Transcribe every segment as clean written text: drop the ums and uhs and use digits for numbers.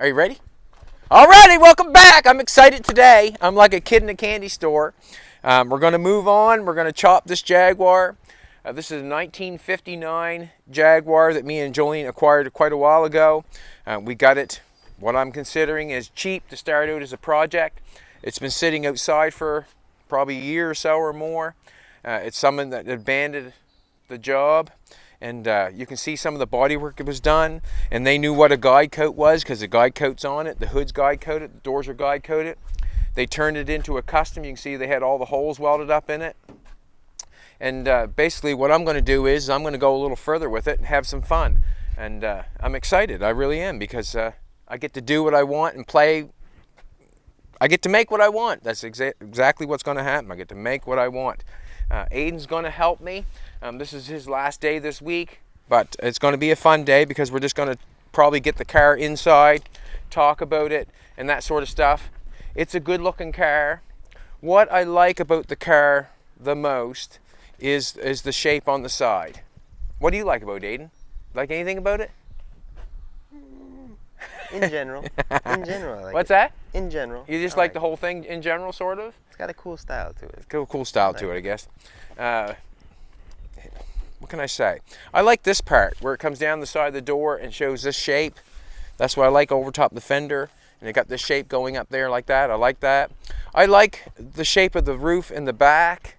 Are you ready? Alrighty, welcome back. I'm excited today. I'm like a kid in a candy store. We're going to move on. We're going to chop this Jaguar. This is a 1959 Jaguar that me and Jolene acquired quite a while ago. We got it, what I'm considering is cheap to start out as a project. It's been sitting outside for probably a year or so or more. It's someone that abandoned the job. And you can see some of the body work that was done, and they knew what a guide coat was because the guide coat's on it, the hood's guide coated, the doors are guide coated. They turned it into a custom. You can see they had all the holes welded up in it. And basically what I'm going to do is I'm going to go a little further with it and have some fun. And I'm excited, I really am, because I get to do what I want and play. I get to make what I want. That's exactly what's going to happen. I get to make what I want. Aiden's going to help me. This is his last day this week, but it's going to be a fun day because we're just going to probably get the car inside, talk about it, and that sort of stuff. It's a good looking car. What I like about the car the most is the shape on the side. What do you like about it, Aiden? Like anything about it? In general. In general, I like What's it. that? In general. You just like the whole thing in general, sort of? It's got a cool style to it. Cool style to it, I guess. What can I say? I like this part where it comes down the side of the door and shows this shape. That's what I like over top the fender. And it got this shape going up there like that. I like that. I like the shape of the roof in the back.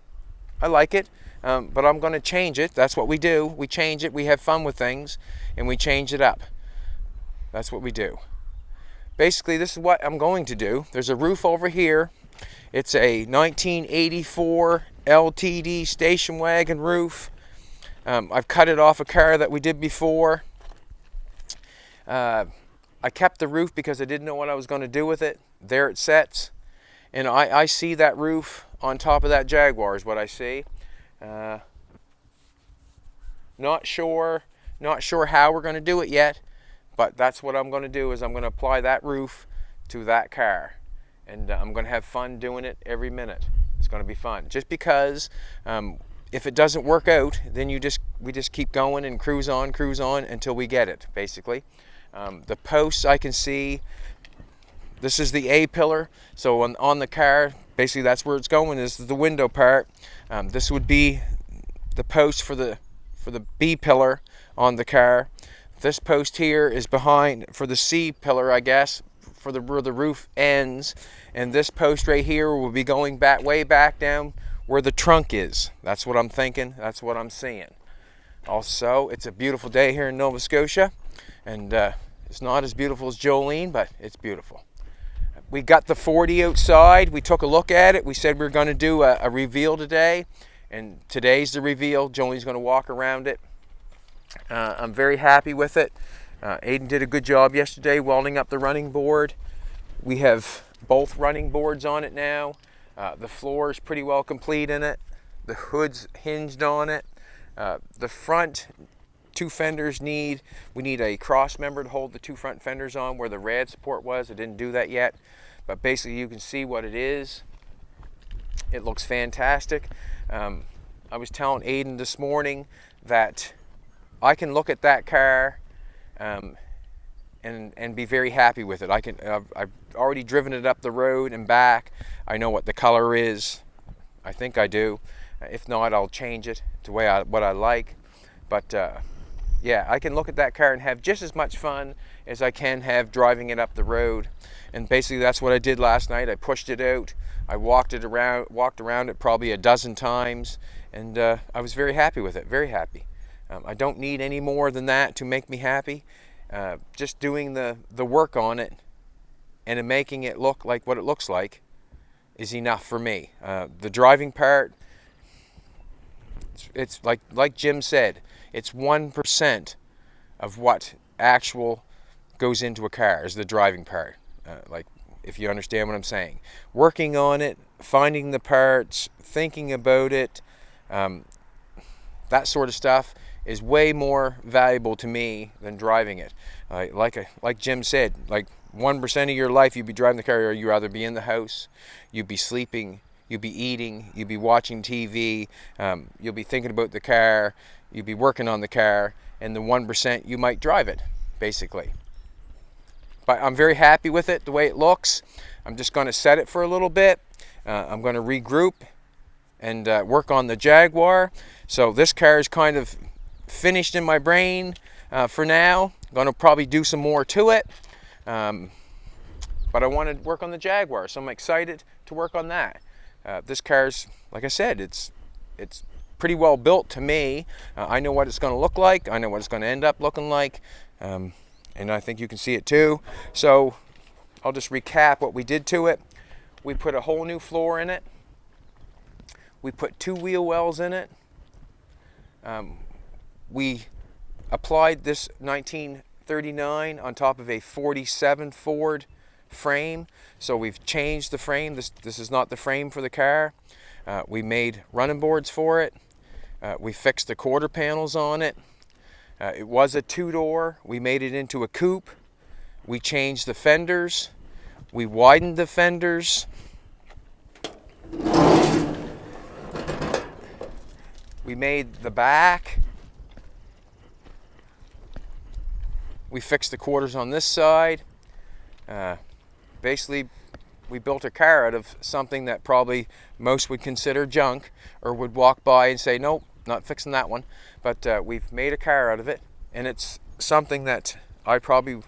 I like it. But I'm going to change it. That's what we do. We change it. We have fun with things. And we change it up. That's what we do. Basically, this is what I'm going to do. There's a roof over here. It's a 1984 LTD station wagon roof. I've cut it off a car that we did before. I kept the roof because I didn't know what I was going to do with it. There it sits. And I see that roof on top of that Jaguar is what I see. Not sure how we're going to do it yet. But that's what I'm going to do is I'm going to apply that roof to that car. And I'm going to have fun doing it every minute. It's going to be fun. Just because if it doesn't work out, then we just keep going and cruise on until we get it, basically. The posts I can see, this is the A pillar. So on the car, basically that's where it's going, is the window part. This would be the post for the B pillar on the car. This post here is behind for the C pillar, I guess, for where the roof ends. And this post right here will be going back, way back down where the trunk is. That's what I'm thinking. That's what I'm seeing. Also, it's a beautiful day here in Nova Scotia. And it's not as beautiful as Jolene, but it's beautiful. We got the 40 outside. We took a look at it. We said we were going to do a reveal today. And today's the reveal. Jolene's going to walk around it. I'm very happy with it. Aiden did a good job yesterday welding up the running board. We have both running boards on it now. The floor is pretty well complete in it. The hood's hinged on it. The front two fenders we need a cross member to hold the two front fenders on where the rad support was. I didn't do that yet, but basically you can see what it is. It looks fantastic. I was telling Aiden this morning that I can look at that car and be very happy with it. I've already driven it up the road and back. I know what the color is. I think I do. If not, I'll change it to what I like. But yeah, I can look at that car and have just as much fun as I can have driving it up the road. And basically that's what I did last night. I pushed it out. I walked around it probably a dozen times, and I was very happy with it. Very happy. I don't need any more than that to make me happy. Just doing the work on it and making it look like what it looks like is enough for me. The driving part, it's like Jim said, it's 1% of what actual goes into a car is the driving part. Like, if you understand what I'm saying. Working on it, finding the parts, thinking about it, that sort of stuff is way more valuable to me than driving it. Like Jim said, like 1% of your life you'd be driving the car, or you'd rather be in the house, you'd be sleeping, you'd be eating, you'd be watching TV, you'll be thinking about the car, you'd be working on the car, and the 1% you might drive it, basically. but I'm very happy with it, the way it looks. I'm just going to set it for a little bit. I'm going to regroup and work on the Jaguar. So this car is kind of finished in my brain for now. I'm going to probably do some more to it. But I want to work on the Jaguar, so I'm excited to work on that. This car's, like I said, it's pretty well built to me. I know what it's going to look like. I know what it's going to end up looking like. And I think you can see it too. So I'll just recap what we did to it. We put a whole new floor in it. We put 2 wheel wells in it. We applied this 1939 on top of a 47 Ford frame. So we've changed the frame. This is not the frame for the car. We made running boards for it. We fixed the quarter panels on it. It was a 2-door. We made it into a coupe. We changed the fenders. We widened the fenders. We made the back. We fixed the quarters on this side. Basically, we built a car out of something that probably most would consider junk, or would walk by and say, nope, not fixing that one. But we've made a car out of it, and it's something that I probably,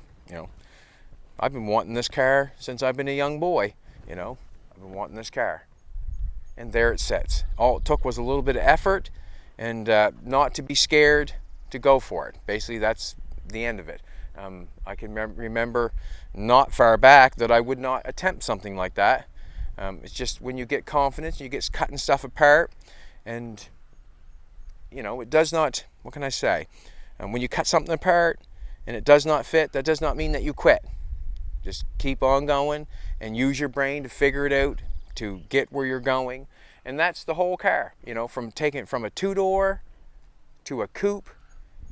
I've been wanting this car since I've been a young boy. I've been wanting this car. And there it sits. All it took was a little bit of effort, and not to be scared to go for it. Basically, that's the end of it. I can remember not far back that I would not attempt something like that. It's just when you get confidence, you get cutting stuff apart, and it does not, what can I say? When you cut something apart and it does not fit, that does not mean that you quit. Just keep on going and use your brain to figure it out, to get where you're going. And that's the whole car, from taking it from a 2-door to a coupe,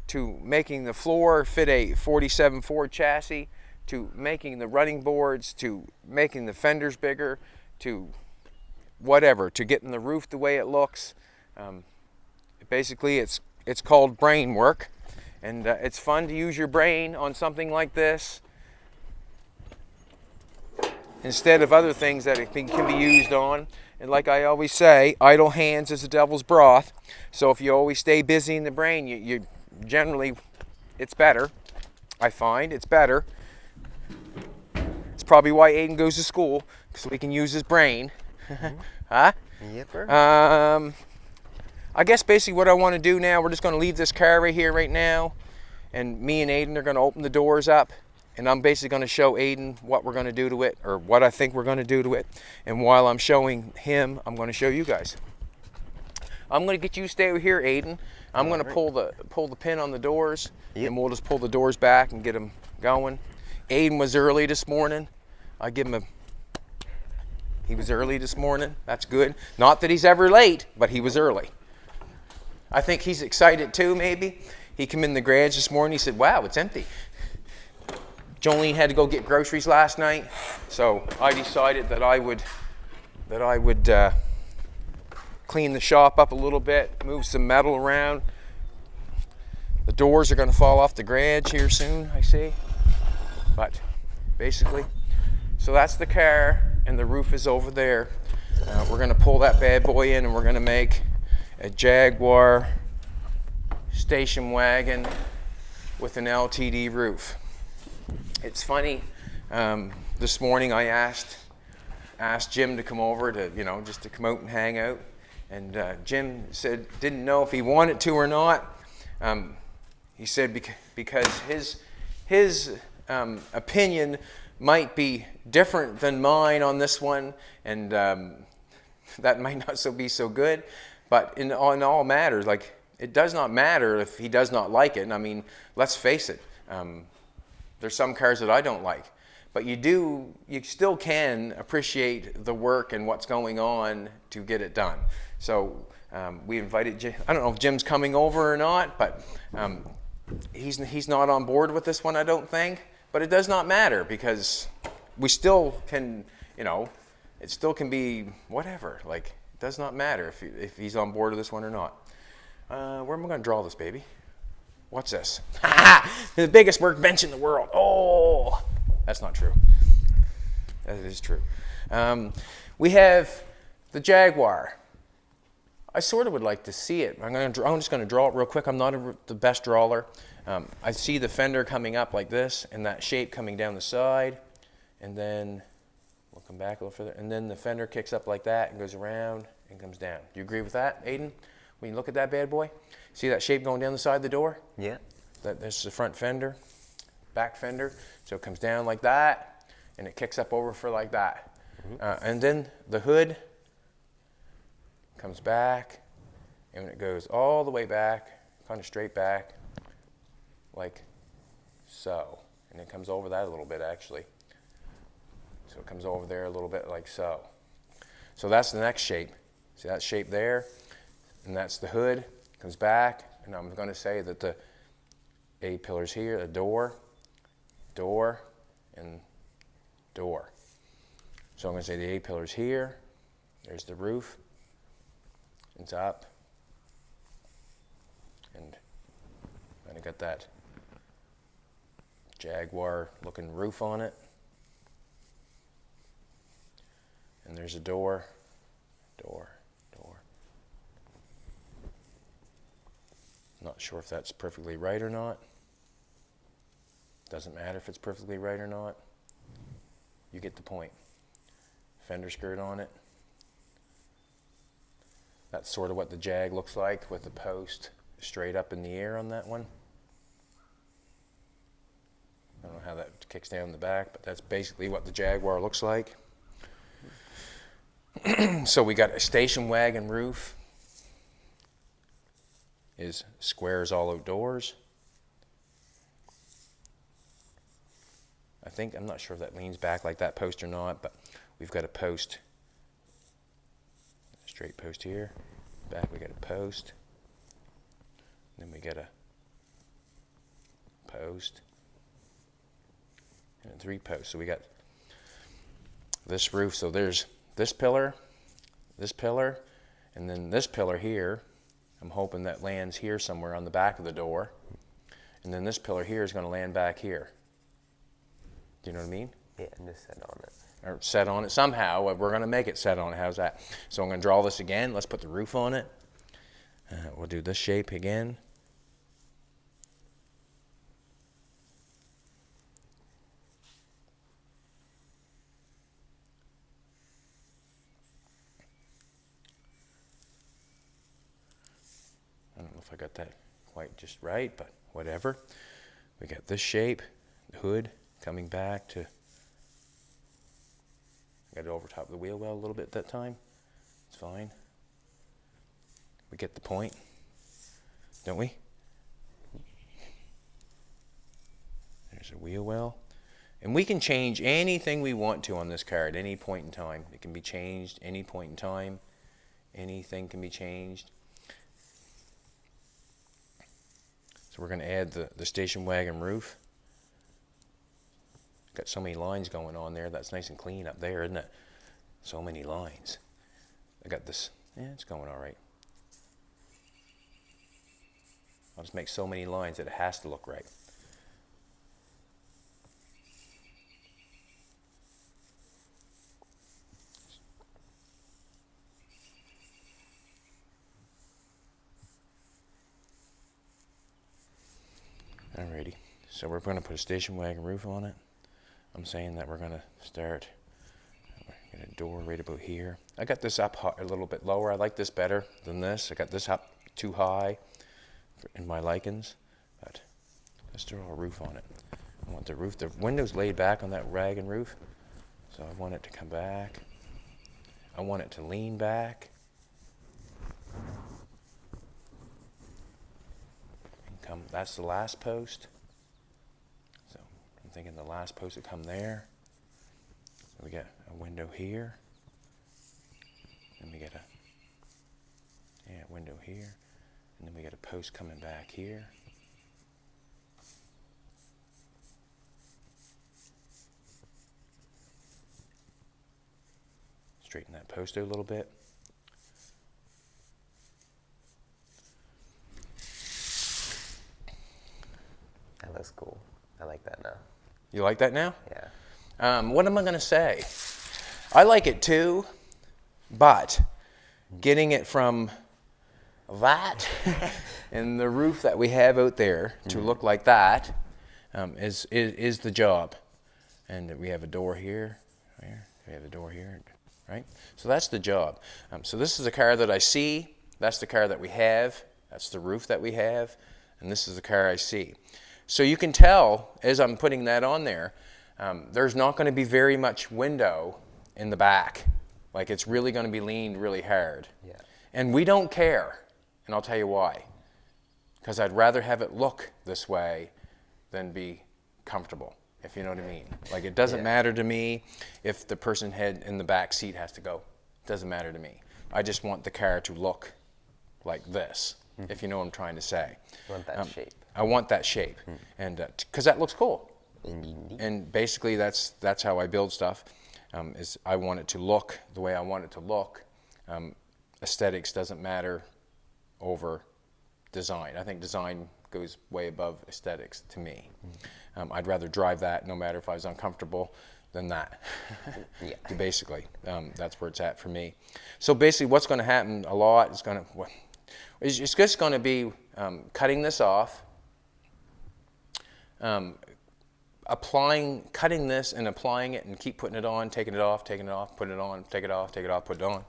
to making the floor fit a 47 Ford chassis, to making the running boards, to making the fenders bigger, to whatever, to getting the roof the way it looks. Basically, it's called brain work, and it's fun to use your brain on something like this instead of other things that it can be used on. And like I always say, idle hands is the devil's broth. So if you always stay busy in the brain, you generally, it's better. I find it's better. It's probably why Aiden goes to school, so he can use his brain. Mm-hmm. Huh? Yep. I guess basically what I want to do now, we're just going to leave this car right here right now, and me and Aiden are going to open the doors up, and I'm basically going to show Aiden what we're going to do to it, or what I think we're going to do to it. And while I'm showing him, I'm going to show you guys. I'm going to get you to stay over here, Aiden. I'm going to pull the pin on the doors, and we'll just pull the doors back and get them going. Aiden was early this morning. He was early this morning. That's good. Not that he's ever late, but he was early. I think he's excited too, maybe. He came in the garage this morning. He said, wow, it's empty. Jolene had to go get groceries last night, so I decided that I would clean the shop up a little bit, move some metal around. The doors are going to fall off the garage here soon, I see. But basically, so that's the car, and the roof is over there. We're going to pull that bad boy in, and we're going to make a Jaguar station wagon with an LTD roof. It's funny, this morning I asked Jim to come over to, just to come out and hang out. And Jim said, didn't know if he wanted to or not. He said because his opinion might be different than mine on this one, and that might not be so good. But in all matters, like, it does not matter if he does not like it. And I mean, let's face it, there's some cars that I don't like. But you still can appreciate the work and what's going on to get it done. So we invited Jim. I don't know if Jim's coming over or not, but he's not on board with this one, I don't think. But it does not matter, because we still can, it still can be whatever. Like, it does not matter if he's on board with this one or not. Where am I going to draw this, baby? What's this? The biggest workbench in the world. Oh, That's not true. That is true. We have the Jaguar. I sort of would like to see it. I'm just going to draw it real quick. I'm not the best drawer. I see the fender coming up like this, and that shape coming down the side, and then we'll come back a little further, and then the fender kicks up like that and goes around and comes down. Do you agree with that, Aiden? When you look at that bad boy, see that shape going down the side of the door? Yeah. There's the front fender, back fender, so it comes down like that, and it kicks up over for like that. And then the hood comes back, and it goes all the way back, kind of straight back, like so. And it comes over that a little bit, actually. So it comes over there a little bit like so. So that's the next shape. See that shape there? And that's the hood, comes back, and I'm going to say that the A-pillars here, the door, and door. So I'm going to say the A-pillars here, there's the roof, it's up, and kind of got that Jaguar looking roof on it. And there's a door. Not sure if that's perfectly right or not. Doesn't matter if it's perfectly right or not. You get the point. Fender skirt on it. That's sort of what the Jag looks like with the post straight up in the air on that one. I don't know how that kicks down the back, but that's basically what the Jaguar looks like. So we got a station wagon roof. Is squares all outdoors. I'm not sure if that leans back like that post or not, but we've got a post, straight post here. Back we got a post. Then we got a post and 3 posts. So we got this roof. So there's this pillar, and then this pillar here. I'm hoping that lands here somewhere on the back of the door. And then this pillar here is going to land back here. Do you know what I mean? Yeah, and just set on it. Or set on it somehow. We're going to make it set on it. How's that? So I'm going to draw this again. Let's put the roof on it. We'll do this shape again. I don't know if I got that quite just right, but whatever. We got this shape, the hood coming back to, got it over top of the wheel well a little bit that time. It's fine. We get the point, don't we? There's a wheel well. And we can change anything we want to on this car at any point in time. It can be changed any point in time. Anything can be changed. So we're going to add the station wagon roof. Got so many lines going on there. That's nice and clean up there, isn't it? So many lines. I got this. Yeah, it's going all right. I'll just make so many lines that it has to look right. Alrighty, so we're going to put a station wagon roof on it. I'm saying that we're going to start, get a door right about here. I got this up a little bit lower. I like this better than this. I got this up too high in my likings, but let's draw a roof on it. I want the roof, the windows laid back on that wagon roof, so I want it to come back. I want it to lean back. That's the last post. So I'm thinking the last post would come there. So we got a window here. And we get a window here. And then we got a post coming back here. Straighten that post out a little bit. That looks cool. I like that now. You like that now? Yeah. What am I going to say? I like it too, but getting it from that and the roof that we have out there to look like that is the job. And we have a door here, we have a door here, right? So that's the job. So this is the car that I see. That's the car that we have. That's the roof that we have. And this is the car I see. So you can tell, as I'm putting that on there, there's not going to be very much window in the back. Like, it's really going to be leaned really hard. Yeah. And we don't care. And I'll tell you why. Because I'd rather have it look this way than be comfortable, if you know what I mean. Like, it doesn't matter to me if the person head in the back seat has to go. It doesn't matter to me. I just want the car to look like this, if you know what I'm trying to say. You want that shape. I want that shape, and because that looks cool. Indeed. And basically, that's how I build stuff. Is I want it to look the way I want it to look. Aesthetics doesn't matter over design. I think design goes way above aesthetics to me. I'd rather drive that, no matter if I was uncomfortable, than that. Yeah. Basically, that's where it's at for me. So basically, what's going to happen a lot is it's just going to be cutting this off. Cutting this and applying it and keep putting it on, taking it off, put it on, take it off, put it on.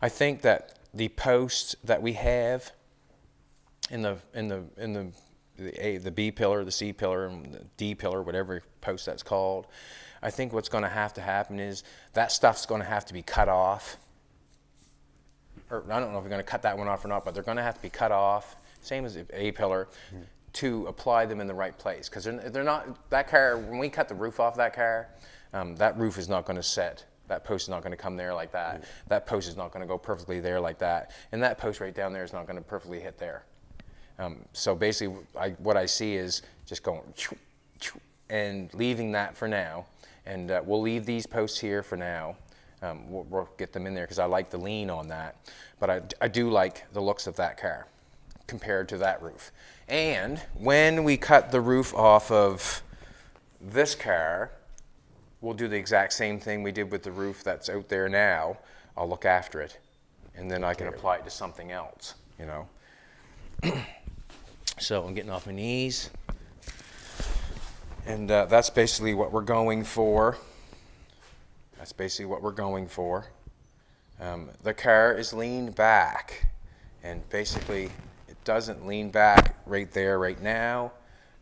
I think that the posts that we have in the B pillar, the C pillar, and the D pillar, whatever post that's called, I think what's going to happen is that stuff's going to have to be cut off. Or I don't know if we're going to cut that one off or not, but they're going to have to be cut off. Same as the A pillar. To apply them in the right place, because they're not, that car, when we cut the roof off that car, that roof is not going to set. That post is not going to come there like that. That post is not going to go perfectly there like that. And that post right down there is not going to perfectly hit there. So basically, what I see is just going and leaving that for now. And we'll leave these posts here for now. We'll get them in there because I like the lean on that. But I do like the looks of that car compared to that roof. And when we cut the roof off of this car, we'll do the exact same thing we did with the roof that's out there now. I'll look after it, and then I can apply it to something else, you know. So I'm getting off my knees, and that's basically what we're going for. The car is leaned back, and basically it doesn't lean back right there right now,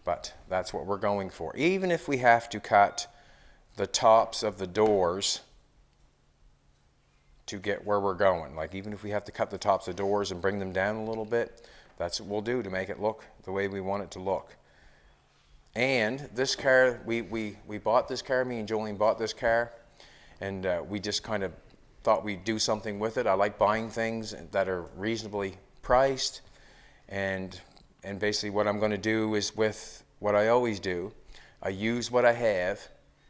but that's what we're going for. Even if we have to cut the tops of the doors to get where we're going, like even if we have to cut the tops of doors and bring them down a little bit, that's what we'll do to make it look the way we want it to look. And this car, we bought this car, me and Jolene bought this car, and we just kind of thought we'd do something with it. I like buying things that are reasonably priced. And basically what I'm going to do is with what I always do, I use what I have,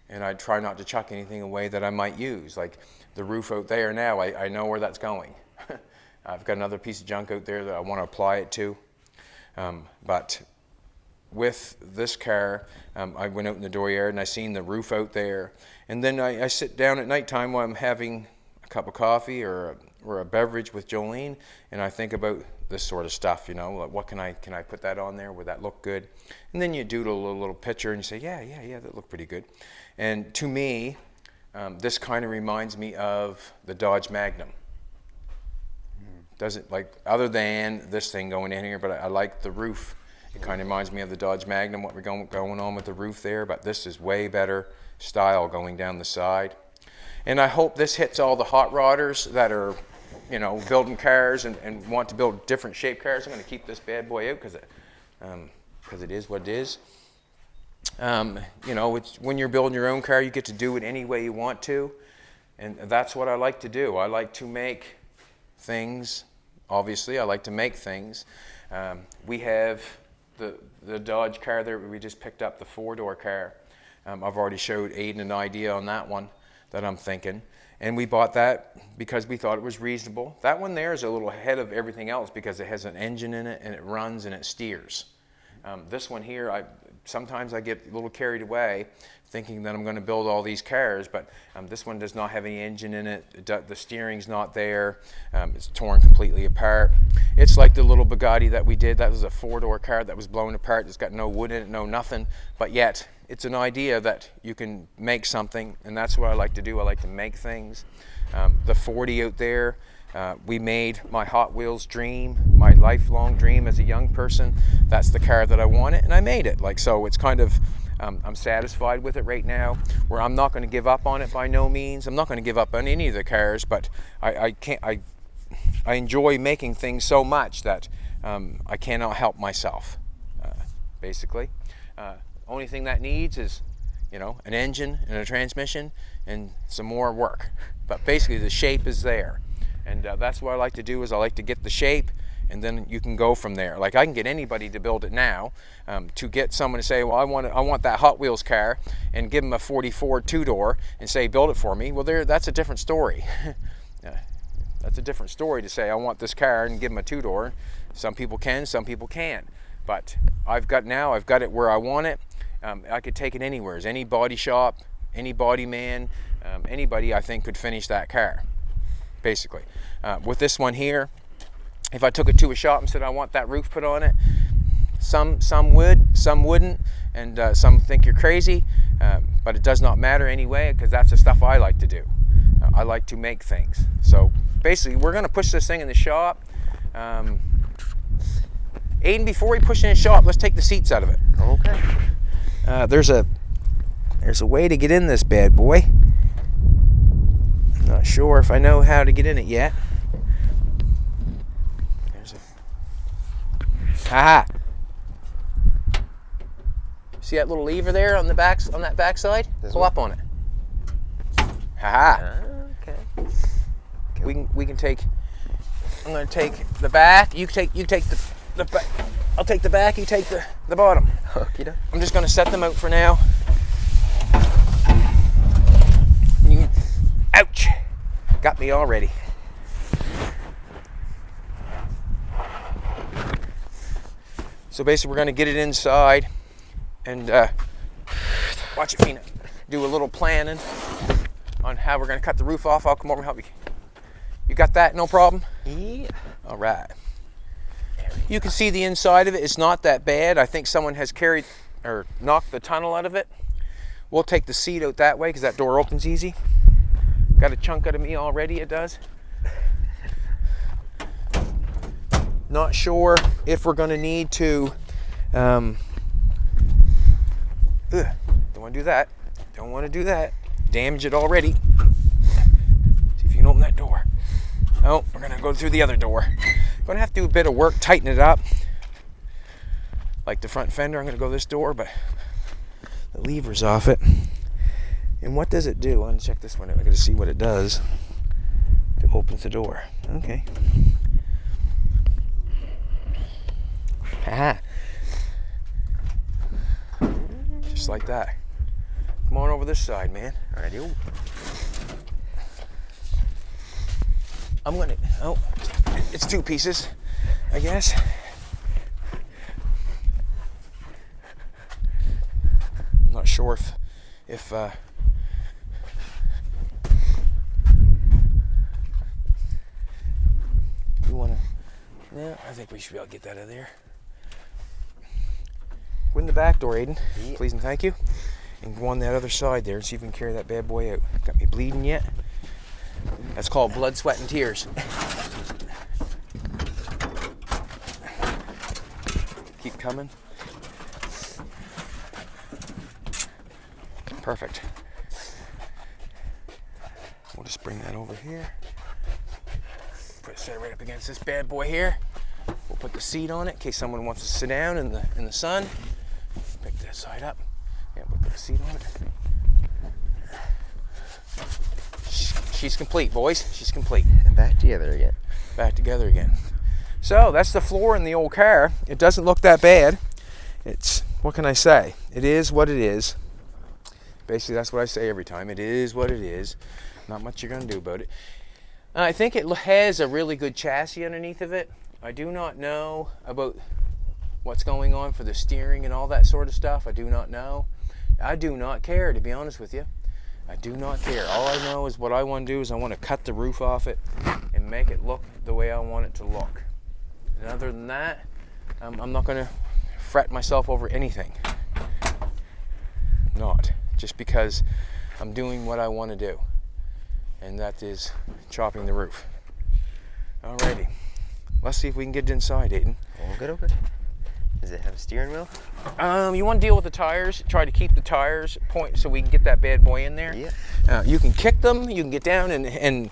and I try not to chuck anything away that I might use. Like the roof out there now, I know where that's going. I've got another piece of junk out there that I want to apply it to. But with this car, I went out in the dooryard and I seen the roof out there. And then I sit down at nighttime while I'm having a cup of coffee or a beverage with Jolene, and I think about this sort of stuff, you know, like what can I put that on there? Would that look good? And then you doodle a little picture and you say, yeah, that looked pretty good. And to me, this kind of reminds me of the Dodge Magnum. Doesn't, like, other than this thing going in here, but I like the roof. It kind of reminds me of the Dodge Magnum, what we're going on with the roof there, but this is way better style going down the side. And I hope this hits all the hot rodders that are, you know, building cars and want to build different shaped cars. I'm going to keep this bad boy out because it is what it is. You know, when you're building your own car, you get to do it any way you want to, and that's what I like to do. I like to make things. Obviously, I like to make things. We have the Dodge car there. We just picked up the 4-door car. I've already showed Aiden an idea on that one that I'm thinking. And we bought that because we thought it was reasonable. That one there is a little ahead of everything else because it has an engine in it and it runs and it steers. This one here, sometimes I get a little carried away thinking that I'm going to build all these cars, but this one does not have any engine in it. The steering's not there. It's torn completely apart. It's like the little Bugatti that we did. That was a 4-door car that was blown apart. It's got no wood in it, no nothing, but yet it's an idea that you can make something, and that's what I like to do. I like to make things. The 40 out there, we made my Hot Wheels dream, my lifelong dream as a young person. That's the car that I wanted, and I made it. Like, so it's kind of, I'm satisfied with it right now, where I'm not going to give up on it by no means. I'm not going to give up on any of the cars, but I enjoy making things so much that I cannot help myself, basically. Only thing that needs is, an engine and a transmission and some more work. But basically the shape is there. And that's what I like to do, is I like to get the shape, and then you can go from there. Like, I can get anybody to build it now. To get someone to say, well, I want that Hot Wheels car, and give them a 44 2-door and say, build it for me. Well, that's a different story. That's a different story to say, I want this car, and give them a 2-door. Some people can, some people can't. But I've got it where I want it. I could take it anywhere. Any body shop, any body man, anybody I think could finish that car, basically. With this one here, if I took it to a shop and said I want that roof put on it, some would, some wouldn't, and some think you're crazy, but it does not matter anyway, because that's the stuff I like to do. I like to make things. So basically, we're going to push this thing in the shop. Aiden, before we push it in the shop, let's take the seats out of it. Okay. There's a way to get in this bad boy. I'm not sure if I know how to get in it yet. Haha. See that little lever there on the back, on that back side? Pull up on it. Haha. Okay. We can take. I'm gonna take the back. You take the back. I'll take the back. You take the bottom. Okie-doke. I'm just gonna set them out for now. Ouch! Got me already. So basically, we're going to get it inside and watch it, Peanut. Do a little planning on how we're going to cut the roof off. I'll come over and help you. You got that? No problem? Yeah. All right. You can see the inside of it. It's not that bad. I think someone has carried or knocked the tunnel out of it. We'll take the seat out that way because that door opens easy. Got a chunk out of me already, it does. Not sure if we're going to need to, don't want to do that. Don't want to do that. Damage it already. See if you can open that door. Oh, we're going to go through the other door. Going to have to do a bit of work, tighten it up. Like the front fender, I'm going to go this door, but the lever's off it. And what does it do? I'm going to check this one out. I'm going to see what it does. It opens the door. Okay. Haha. Just like that. Come on over this side, man. Alrighty. I'm gonna, it's 2 pieces, I guess. I'm not sure if you wanna, yeah, I think we should be able to get that out of there. Go in the back door, Aiden. Yeah. Please and thank you. And go on that other side there and see if we can carry that bad boy out. Got me bleeding yet? That's called blood, sweat, and tears. Keep coming. Perfect. We'll just bring that over here. Put it set right up against this bad boy here. We'll put the seat on it in case someone wants to sit down in the sun. Pick that side up. Yeah, we'll put the seat on it. She's complete, boys. She's complete. And back together again. Back together again. So that's the floor in the old car. It doesn't look that bad. It's, what can I say? It is what it is. Basically, that's what I say every time. It is what it is. Not much you're going to do about it. I think it has a really good chassis underneath of it. I do not know about what's going on for the steering and all that sort of stuff. I do not know. I do not care, to be honest with you. I do not care. All I know is what I want to do is I want to cut the roof off it and make it look the way I want it to look. And other than that, I'm not going to fret myself over anything. Not. Just because I'm doing what I want to do. And that is chopping the roof. Alrighty. Let's see if we can get it inside, Aiden. All good, okay. Does it have a steering wheel? You want to deal with the tires. Try to keep the tires point so we can get that bad boy in there. Yeah. You can kick them. You can get down and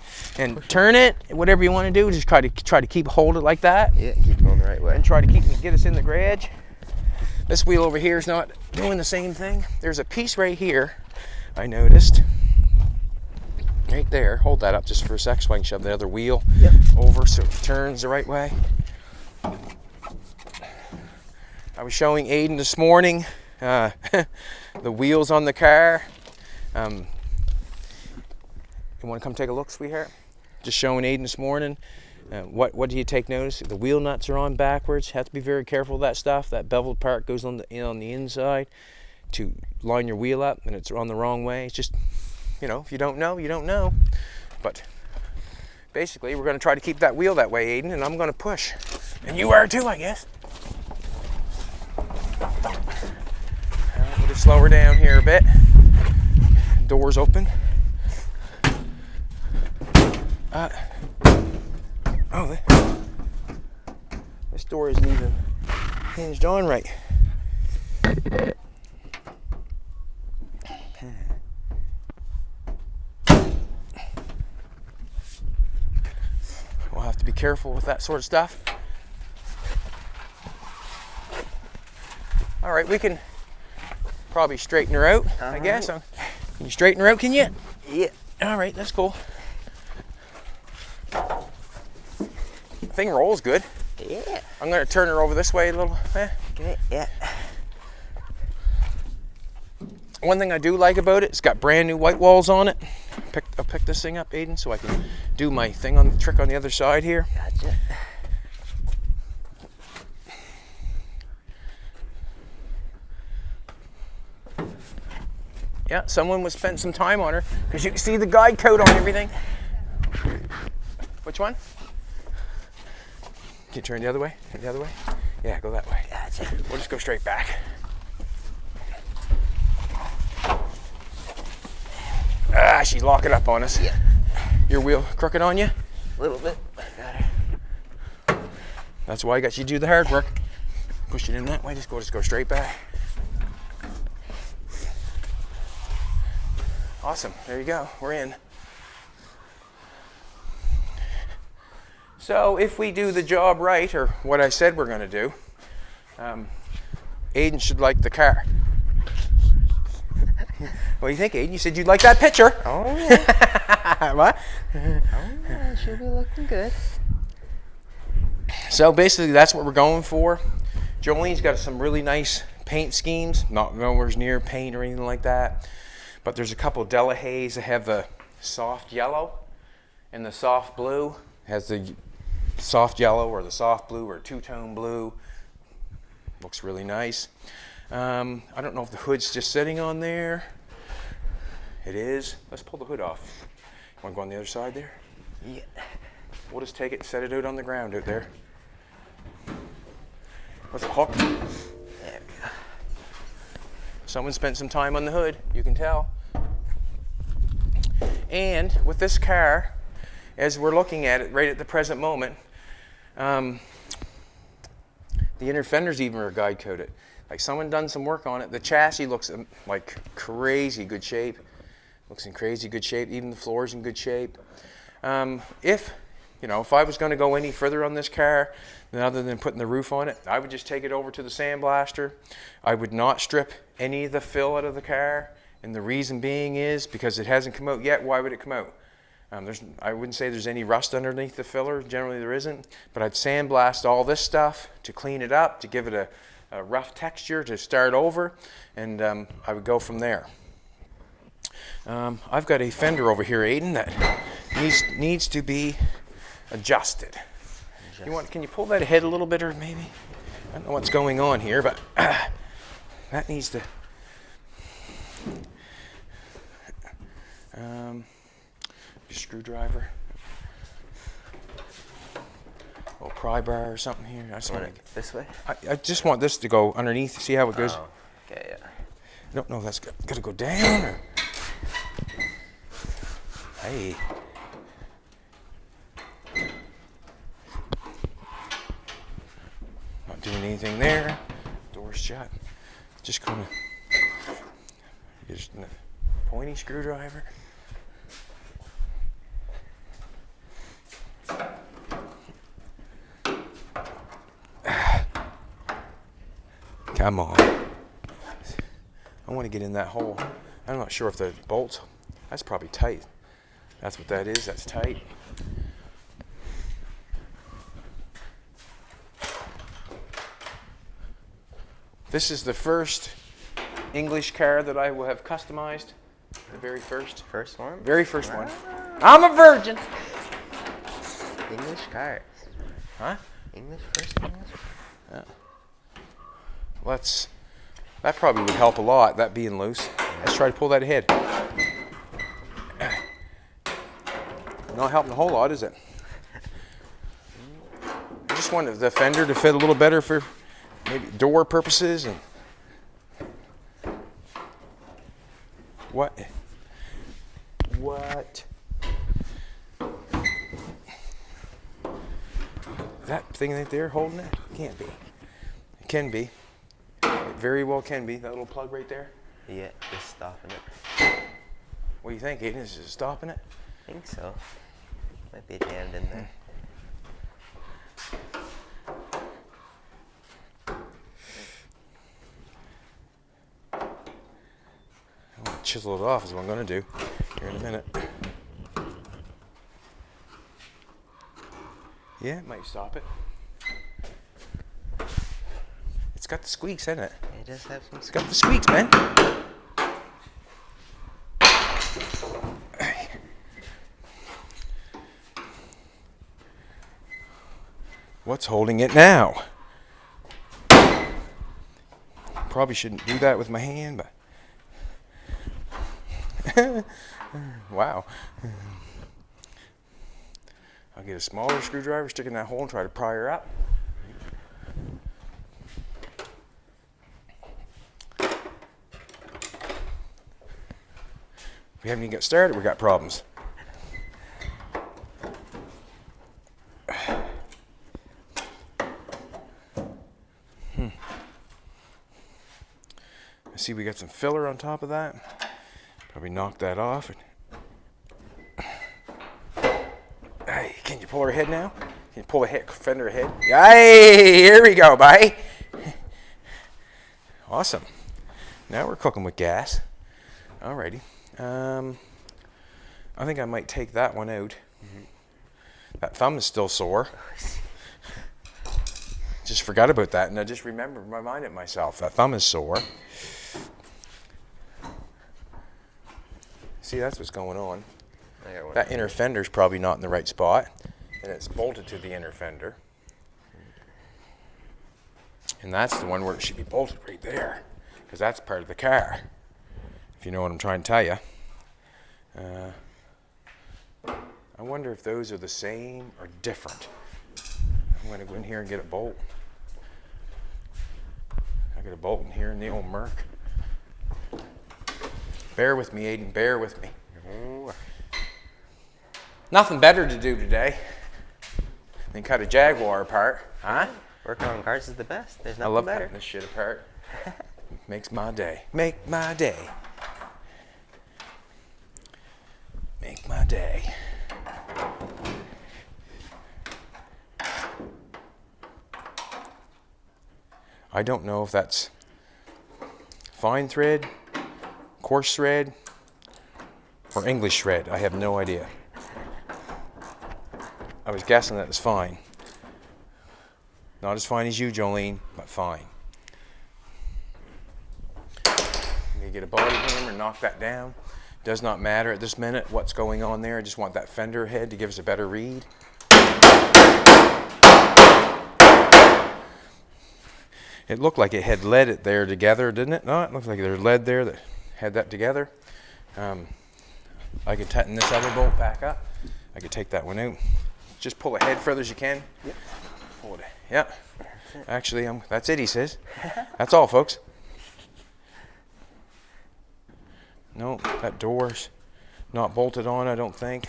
turn it. Whatever you want to do, just try to keep hold it like that. Yeah, keep going the right way. And try to get us in the garage. This wheel over here is not doing the same thing. There's a piece right here I noticed. Right there. Hold that up just for a sec so I can shove the other wheel over so it turns the right way. I was showing Aiden this morning the wheels on the car. You want to come take a look, sweetheart? Just showing Aiden this morning. What do you take notice? The wheel nuts are on backwards. Have to be very careful of that stuff. That beveled part goes on the inside to line your wheel up, and it's on the wrong way. It's just, if you don't know, you don't know. But basically, we're going to try to keep that wheel that way, Aiden, and I'm going to push. And you are too, I guess. We'll just slow her down here a bit. Doors open. This door isn't even hinged on right. We'll have to be careful with that sort of stuff. All right, we can probably straighten her out, I guess. Can you straighten her out, can you? Yeah. All right, that's cool. The thing rolls good. Yeah. I'm going to turn her over this way a little. Okay, yeah. One thing I do like about it, it's got brand new white walls on it. I'll pick this thing up, Aiden, so I can do my thing on the trick on the other side here. Gotcha. Yeah, someone was spending some time on her because you can see the guide coat on everything. Which one? Can you turn the other way? Turn the other way? Yeah, go that way. Gotcha. We'll just go straight back. She's locking up on us. Yeah. Your wheel crooked on you? A little bit. I got her. That's why I got you to do the hard work. Push it in that way. Just go straight back. Awesome. There you go. We're in. So if we do the job right, or what I said we're going to do, Aiden should like the car. What do you think, Aiden? You said you'd like that picture. Oh, yeah. What? Oh, yeah, it should be looking good. So basically, that's what we're going for. Jolene's got some really nice paint schemes. Not nowhere near paint or anything like that. But there's a couple of Delahaye's that have the soft yellow and the soft blue. It has the soft yellow or the soft blue or two-tone blue. Looks really nice. I don't know if the hood's just sitting on there. It is. Let's pull the hood off. Want to go on the other side there? Yeah. We'll just take it and set it out on the ground out there. What's a hook? There we go. Someone spent some time on the hood, you can tell. And with this car, as we're looking at it right at the present moment, the inner fenders even are guide coated. Like someone done some work on it. The chassis looks like crazy good shape. Looks in crazy good shape. Even the floor's in good shape. If I was going to go any further on this car, then other than putting the roof on it, I would just take it over to the sandblaster. I would not strip any of the fill out of the car. And the reason being is because it hasn't come out yet. Why would it come out? I wouldn't say there's any rust underneath the filler. Generally there isn't. But I'd sandblast all this stuff to clean it up, to give it a rough texture to start over. And I would go from there. I've got a fender over here, Aiden, that needs to be adjusted. Can you pull that ahead a little bit, or maybe? I don't know what's going on here, but that needs to. Screwdriver. Or pry bar or something here. I just want it this way? I just want this to go underneath. See how it goes? Oh, okay, yeah. I don't know if that's gonna go down or. Hey. Not doing anything there. Door's shut. Just gonna use a pointy screwdriver. Come on. I want to get in that hole. I'm not sure if the bolts, that's probably tight. That's what that is, that's tight. This is the first English car that I will have customized. The very first. First one? Very first one. I'm a virgin. English cars. Huh? English first English? Yeah. That probably would help a lot, that being loose. Let's try to pull that ahead. Not helping a whole lot, is it? I just wanted the fender to fit a little better for maybe door purposes and what? That thing right there holding it? Can't be. It can be. It very well can be. That little plug right there. Yeah, just stopping it. What do you think, Aiden? Is it stopping it? I think so. Might be jammed in there. I want to chisel it off is what I'm going to do here in a minute. Yeah, it might stop it. It's got the squeaks in it. It does have some. It's got the squeaks, man. What's holding it now? Probably shouldn't do that with my hand, but wow. I'll get a smaller screwdriver, stick in that hole and try to pry her up. If we haven't even got started, we got problems. I see we got some filler on top of that. Probably knock that off. Hey, can you pull her ahead now? Can you pull the fender ahead? Hey, here we go, buddy. Awesome. Now we're cooking with gas. Alrighty. I think I might take that one out. That thumb is still sore. Just forgot about that, and I just reminded myself that thumb is sore. See, that's what's going on. That inner fender's probably not in the right spot, and it's bolted to the inner fender. And that's the one where it should be bolted right there, because that's part of the car, if you know what I'm trying to tell you. I wonder if those are the same or different. I'm going to go in here and get a bolt. I got a bolt in here in the old Mk. Bear with me, Aiden, bear with me. Nothing better to do today than cut a Jaguar apart, huh? Working on cars is the best. There's I nothing love better. cutting this shit apart. Makes my day. Make my day. Make my day. I don't know if that's fine thread, coarse thread, or English thread. I have no idea. I was guessing that was fine. Not as fine as you, Jolene, but fine. I'm gonna get a body hammer and knock that down. Does not matter at this minute what's going on there. I just want that fender head to give us a better read. It looked like it had lead it there together, didn't it? No, it looked like there's lead there that had that together. I could tighten this other bolt back up. I could take that one out. Just pull ahead further as you can. Yep. Pull it. Yeah. Actually, that's it, he says. That's all, folks. No, that door's not bolted on, I don't think.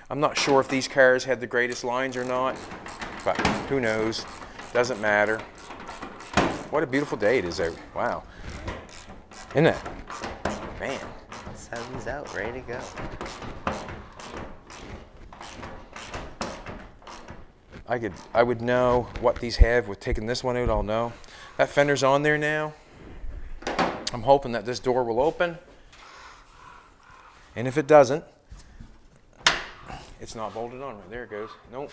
I'm not sure if these cars had the greatest lines or not, but who knows? Doesn't matter. What a beautiful day it is out. Wow. Isn't it? Man. Sun's out, ready to go. I would know what these have with taking this one out, I'll know. That fender's on there now. I'm hoping that this door will open. And if it doesn't, it's not bolted on. Right there it goes. Nope.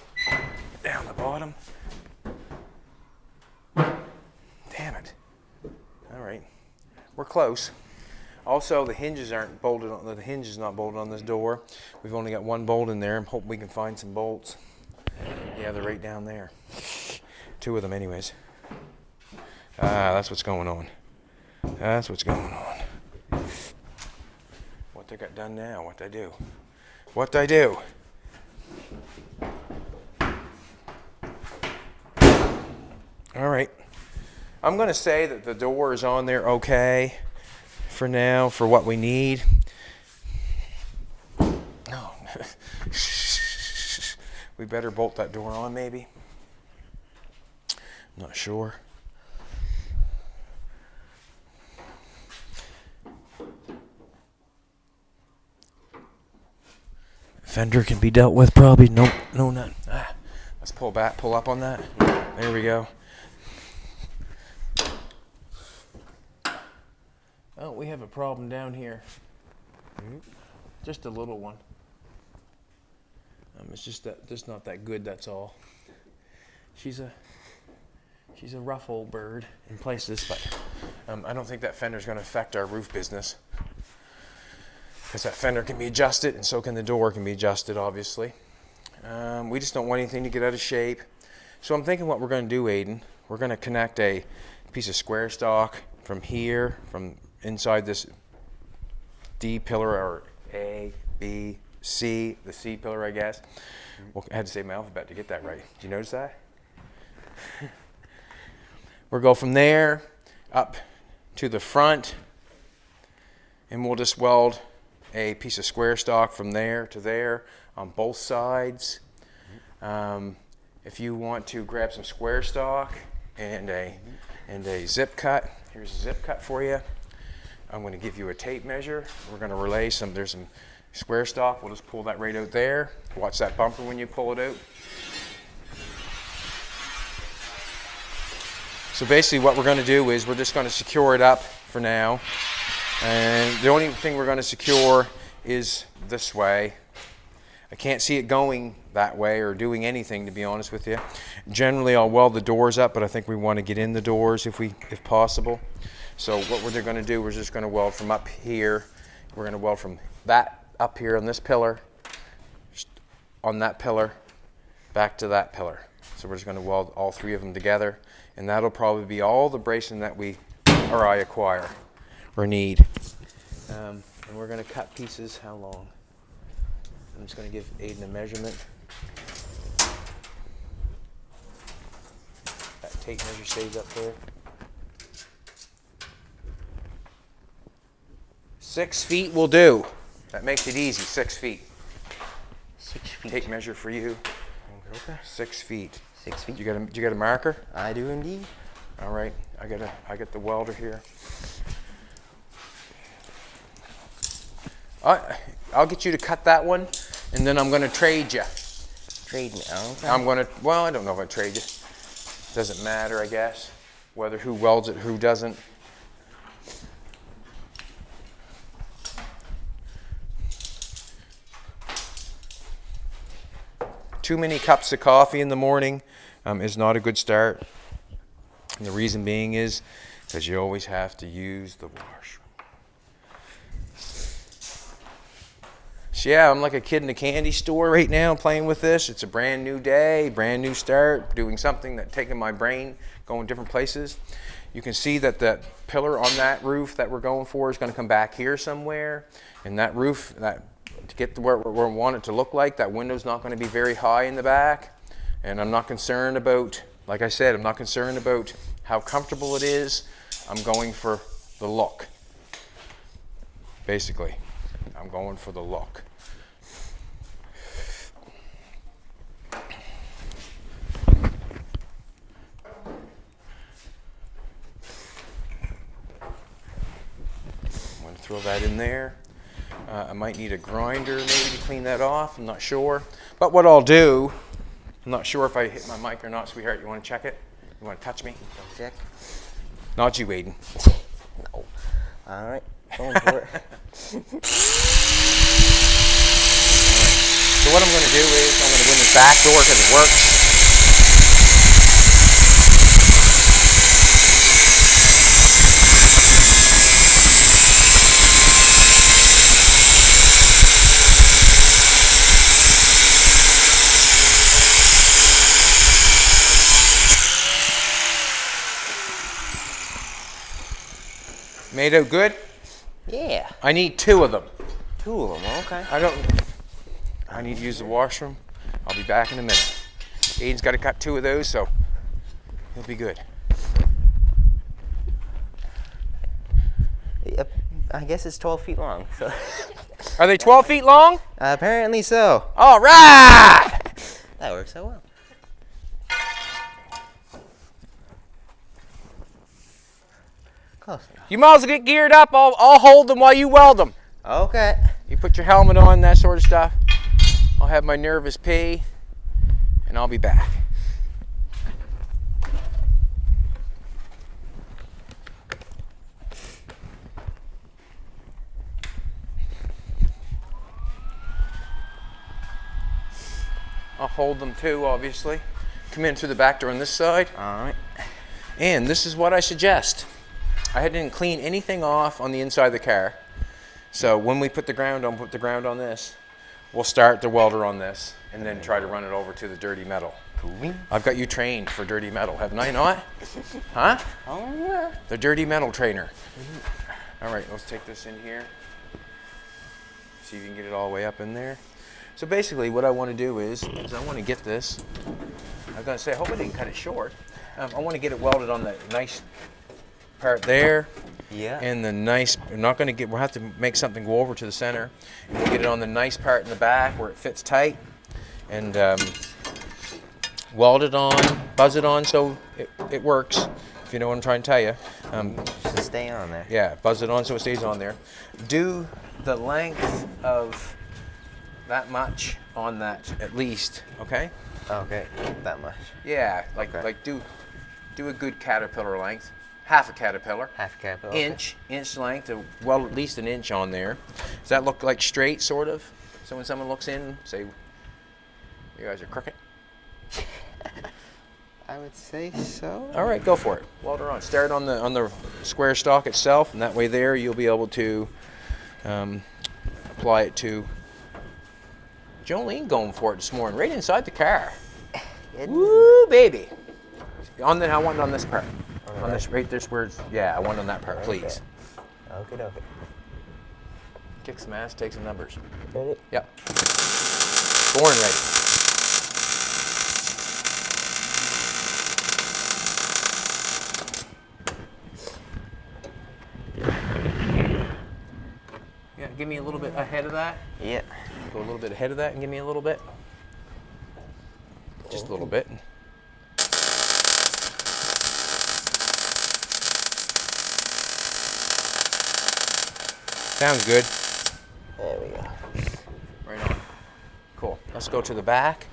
Down the bottom. Damn it. All right. We're close. Also, the hinges aren't bolted on. The hinge is not bolted on this door. We've only got one bolt in there. I'm hoping we can find some bolts. Yeah, they're right down there. 2 of them anyways. That's what's going on. That's what's going on. What they got done now? What'd I do? What'd I do? All right. I'm going to say that the door is on there okay for now, for what we need. No. We better bolt that door on, maybe. Not sure. Fender can be dealt with, probably. Nope, no, none. Let's pull back, pull up on that. There we go. Oh, we have a problem down here. Just a little one. It's just not that good. That's all. She's a rough old bird in places, but I don't think that fender's going to affect our roof business, because that fender can be adjusted, and so can the door can be adjusted. Obviously, we just don't want anything to get out of shape. So I'm thinking what we're going to do, Aiden. We're going to connect a piece of square stock from here, from inside this D pillar, or A, B, C, the C pillar, I guess. Well, I had to say my alphabet to get that right. Did you notice that? We'll go from there up to the front, and we'll just weld a piece of square stock from there to there on both sides. If you want to grab some square stock and a zip cut, here's a zip cut for you. I'm going to give you a tape measure. We're going to relay there's some square stock. We'll just pull that right out there. Watch that bumper when you pull it out. So basically what we're going to do is we're just going to secure it up for now. And the only thing we're going to secure is this way. I can't see it going that way or doing anything, to be honest with you. Generally I'll weld the doors up, but I think we want to get in the doors if possible. So what we're going to do, we're just going to weld from up here. We're going to weld from that up here on this pillar, on that pillar, back to that pillar. So we're just going to weld all 3 of them together, and that'll probably be all the bracing that I acquire or need. And we're going to cut pieces. How long? I'm just going to give Aiden a measurement. That tape measure stays up there. 6 feet will do. That makes it easy. 6 feet. 6 feet. Tape measure for you. Okay. 6 feet. 6 feet. You got a marker? I do indeed. All right. I got the welder here. I'll get you to cut that one, and then I'm going to trade you. Trade me. Okay. Well, I don't know if I trade you. Doesn't matter, I guess. Whether who welds it, who doesn't. Too many cups of coffee in the morning is not a good start. And the reason being is because you always have to use the washroom. So yeah, I'm like a kid in a candy store right now playing with this. It's a brand new day, brand new start, doing something that's taking my brain, going different places. You can see that the pillar on that roof that we're going for is going to come back here somewhere. And that roof, to get to where we want it to look like, that window's not going to be very high in the back. And I'm not concerned about, like I said, I'm not concerned about how comfortable it is. I'm going for the look. Basically, I'm going for the look. Throw that in there. I might need a grinder maybe to clean that off. I'm not sure. But what I'll do, I'm not sure if I hit my mic or not, sweetheart. You want to check it? You want to touch me? Check. Not you, Aiden. No. All right. Going for it. So what I'm going to do is I'm going to go in the back door because it works. Made out good? Yeah. I need 2 of them. 2 of them, okay. I need to use the washroom. I'll be back in a minute. Aiden's got to cut 2 of those, so he'll be good. Yep. I guess it's 12 feet long. So. Are they 12 feet long? Apparently so. All right! That works so well. Close enough. You might as well get geared up. I'll hold them while you weld them. Okay. You put your helmet on, that sort of stuff. I'll have my nervous pee, and I'll be back. I'll hold them too, obviously. Come in through the back door on this side. All right. And this is what I suggest. I didn't clean anything off on the inside of the car. So when we put the ground on this, we'll start the welder on this and then try to run it over to the dirty metal. Cool. I've got you trained for dirty metal, haven't I not? Huh? Oh, yeah. The dirty metal trainer. All right, let's take this in here. See if you can get it all the way up in there. So basically what I want to do is I want to get this. I was going to say, I hope I didn't cut it short. I want to get it welded on the nice part there. Yeah. And the nice, we'll have to make something go over to the center. And we'll get it on the nice part in the back where it fits tight. And weld it on, buzz it on so it works, if you know what I'm trying to tell you. Just stay on there. Yeah, buzz it on so it stays on there. Do the length of that much on that at least, okay? Okay, that much. Yeah, like do a good caterpillar length. Half a caterpillar. Half a caterpillar. Inch length, well, at least an inch on there. Does that look like straight, sort of? So when someone looks in, say, you guys are crooked? I would say so. All right, go for it. Weld her on. Start on the square stock itself, and that way there you'll be able to apply it to. Jolene going for it this morning, right inside the car. Woo, baby. I want it on this part. Okay. On this, right this where it's, yeah, I want it on that part, please. Okay. Okay. Kick some ass, take some numbers. Ready? Yep. Born ready. Yeah, give me a little bit ahead of that. Yeah. Go a little bit ahead of that and give me a little bit. Just a little bit. Sounds good. There we go. Right on. Cool. Let's go to the back.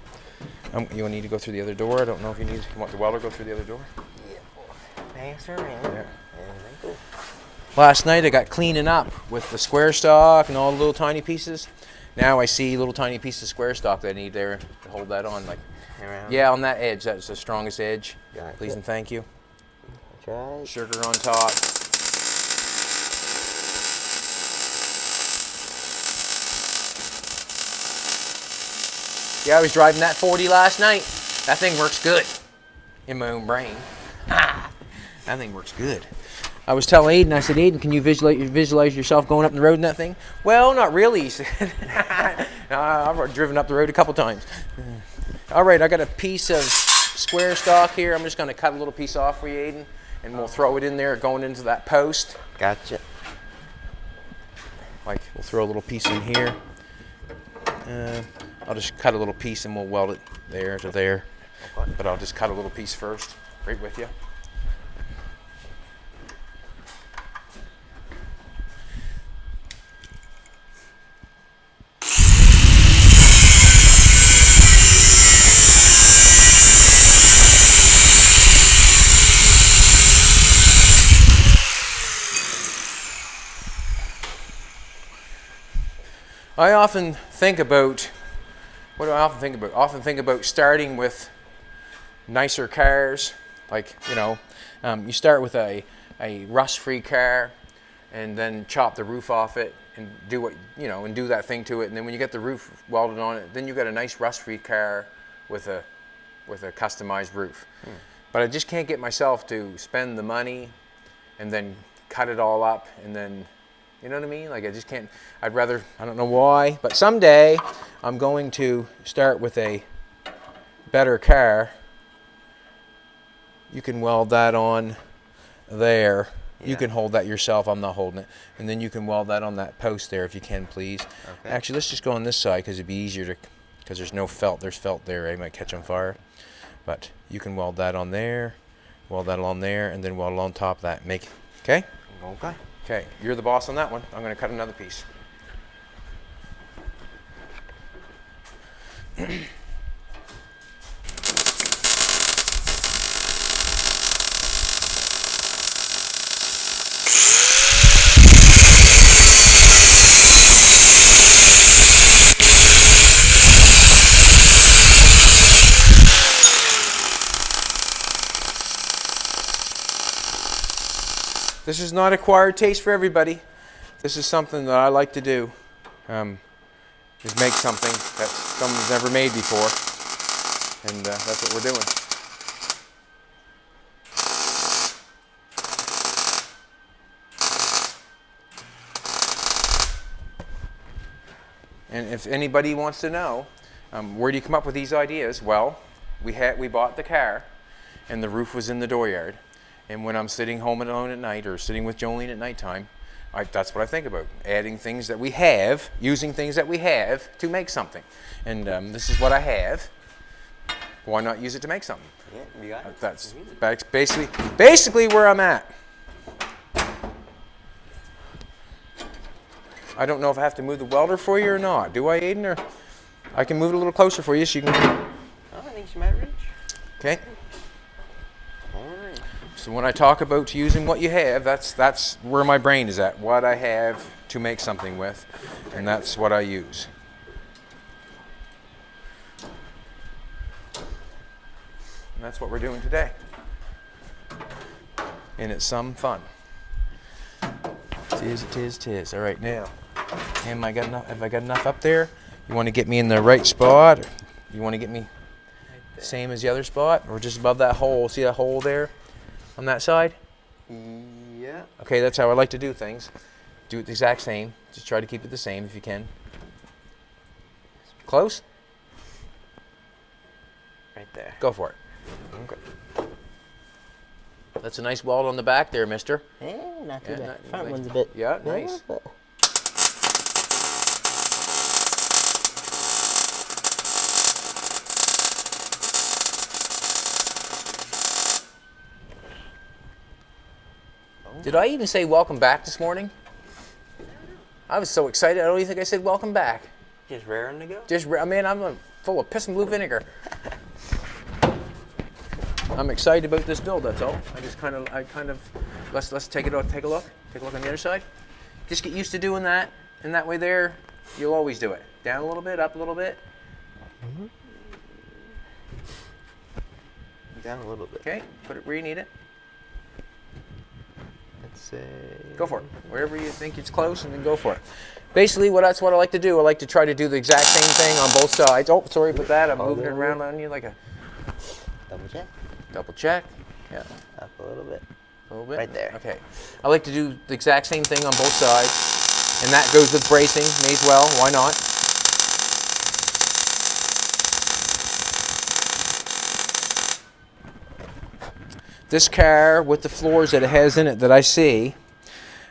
You need to go through the other door. I don't know if you want the welder to go through the other door. Yeah. Pass her in. Yeah. And go. Last night I got cleaning up with the square stock and all the little tiny pieces. Now I see little tiny pieces of square stock that I need there to hold that on. Like, Around. yeah, on that edge. That's the strongest edge. Gotcha. Please and thank you. That's right. Sugar on top. Yeah, I was driving that 40 last night. That thing works good in my own brain. That thing works good. I was telling Aiden, I said, Aiden, can you visualize yourself going up the road in that thing? Well, not really, he said. I've driven up the road a couple times. All right, I got a piece of square stock here. I'm just going to cut a little piece off for you, Aiden, and we'll throw it in there going into that post. Gotcha. Like, we'll throw a little piece in here. I'll just cut a little piece and we'll weld it there to there. Okay. But I'll just cut a little piece first, right with you. I often think about, what do I often think about? I often think about starting with nicer cars, like, you know, you start with a rust-free car and then chop the roof off it and do what, you know, and do that thing to it. And then when you get the roof welded on it, then you got a nice rust-free car with a customized roof. But I just can't get myself to spend the money and then cut it all up and then, you know what I mean? Like, I just can't. I'd rather, I don't know why, but someday I'm going to start with a better car. You can weld that on there. Yeah. You can hold that yourself. I'm not holding it. And then you can weld that on that post there if you can, please. Okay. Actually, let's just go on this side because it'd be easier to, because there's no felt. There's felt there. It might catch on fire. But you can weld that on there, weld that on there, and then weld it on top of that. Make, okay? Okay. Okay, you're the boss on that one. I'm going to cut another piece. This is not acquired taste for everybody. This is something that I like to do, is make something that someone's never made before, and that's what we're doing. And if anybody wants to know, where do you come up with these ideas? Well, we bought the car, and the roof was in the dooryard. And when I'm sitting home alone at night or sitting with Jolene at nighttime, that's what I think about. Adding things that we have, using things that we have to make something. And this is what I have. Why not use it to make something? Yeah, you got it. That's basically where I'm at. I don't know if I have to move the welder for you or not. Do I, Aiden? Or I can move it a little closer for you so you can... Oh, I think she might reach. Okay. So when I talk about using what you have, that's where my brain is at. What I have to make something with, and that's what I use. And that's what we're doing today. And it's some fun. Tis. All right, now, have I got enough up there? You want to get me in the right spot? You want to get me same as the other spot, or just above that hole? See that hole there? On that side? Yeah. Okay, that's how I like to do things. Do it the exact same. Just try to keep it the same if you can. Close? Right there. Go for it. Okay. That's a nice weld on the back there, mister. Yeah, not too bad. Front nice. one's a bit. Yeah, nice. But Did I even say welcome back this morning? I was so excited. I don't even think I said welcome back. just raring to go. I mean, I'm full of piss and blue vinegar. I'm excited about this build. That's all. Let's take a look. Take a look on the other side. Just get used to doing that, and that way there, you'll always do it. Down a little bit, up a little bit. Mm-hmm. Down a little bit. Okay, put it where you need it. Let's say. Go for it. Wherever you think it's close, and then go for it. Basically, that's what I like to do. I like to try to do the exact same thing on both sides. Oh, sorry about that. I'm moving it around on you like a... Double check. Double check. Yeah. Up a little bit. A little bit? Right there. Okay. I like to do the exact same thing on both sides. And that goes with bracing. May as well. Why not? This car with the floors that it has in it that I see,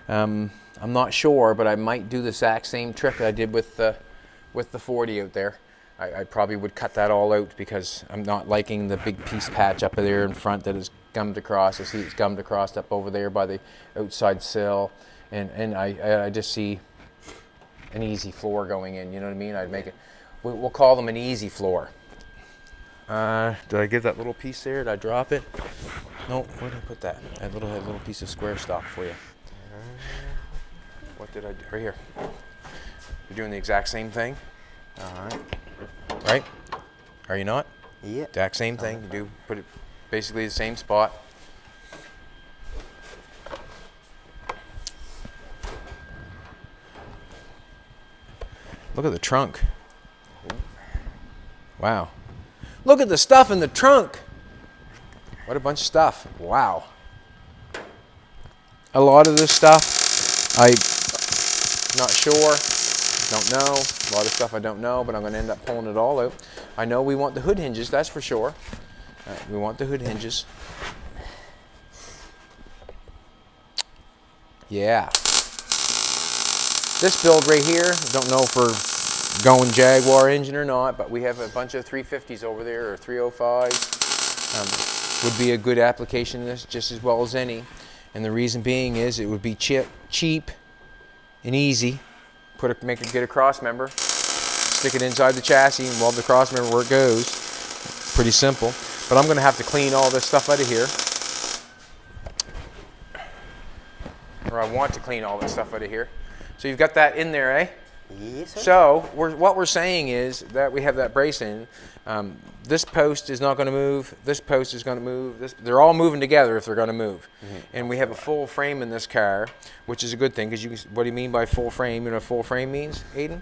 I'm not sure, but I might do the exact same trick I did with the 40 out there. I probably would cut that all out because I'm not liking the big piece patch up there in front that is gummed across. I see it's gummed across up over there by the outside sill, and I just see an easy floor going in. You know what I mean? I'd make it. We'll call them an easy floor. Did I give that little piece there? Did I drop it? No. Where did I put that? That little piece of square stock for you. What did I do? Right here. You're doing the exact same thing. All right. Right? Are you not? Yeah. Exact same thing. You do put it basically the same spot. Look at the trunk. Wow. Look at the stuff in the trunk. What a bunch of stuff. Wow. A lot of this stuff, I'm not sure. Don't know. A lot of stuff I don't know, but I'm going to end up pulling it all out. I know we want the hood hinges, that's for sure. We want the hood hinges. Yeah. This build right here, don't know if we're going Jaguar engine or not, but we have a bunch of 350s over there, or 305s. Would be a good application of this just as well as any. And the reason being is it would be cheap and easy. Get a cross member, stick it inside the chassis and weld the cross member where it goes. Pretty simple. But I'm going to have to clean all this stuff out of here. Or I want to clean all this stuff out of here. So you've got that in there, eh? Yes, sir. So what we're saying is that we have that brace in. This post is not going to move. This post is going to move. They're all moving together if they're going to move. Mm-hmm. And we have a full frame in this car, which is a good thing. Because what do you mean by full frame? You know what full frame means, Aiden?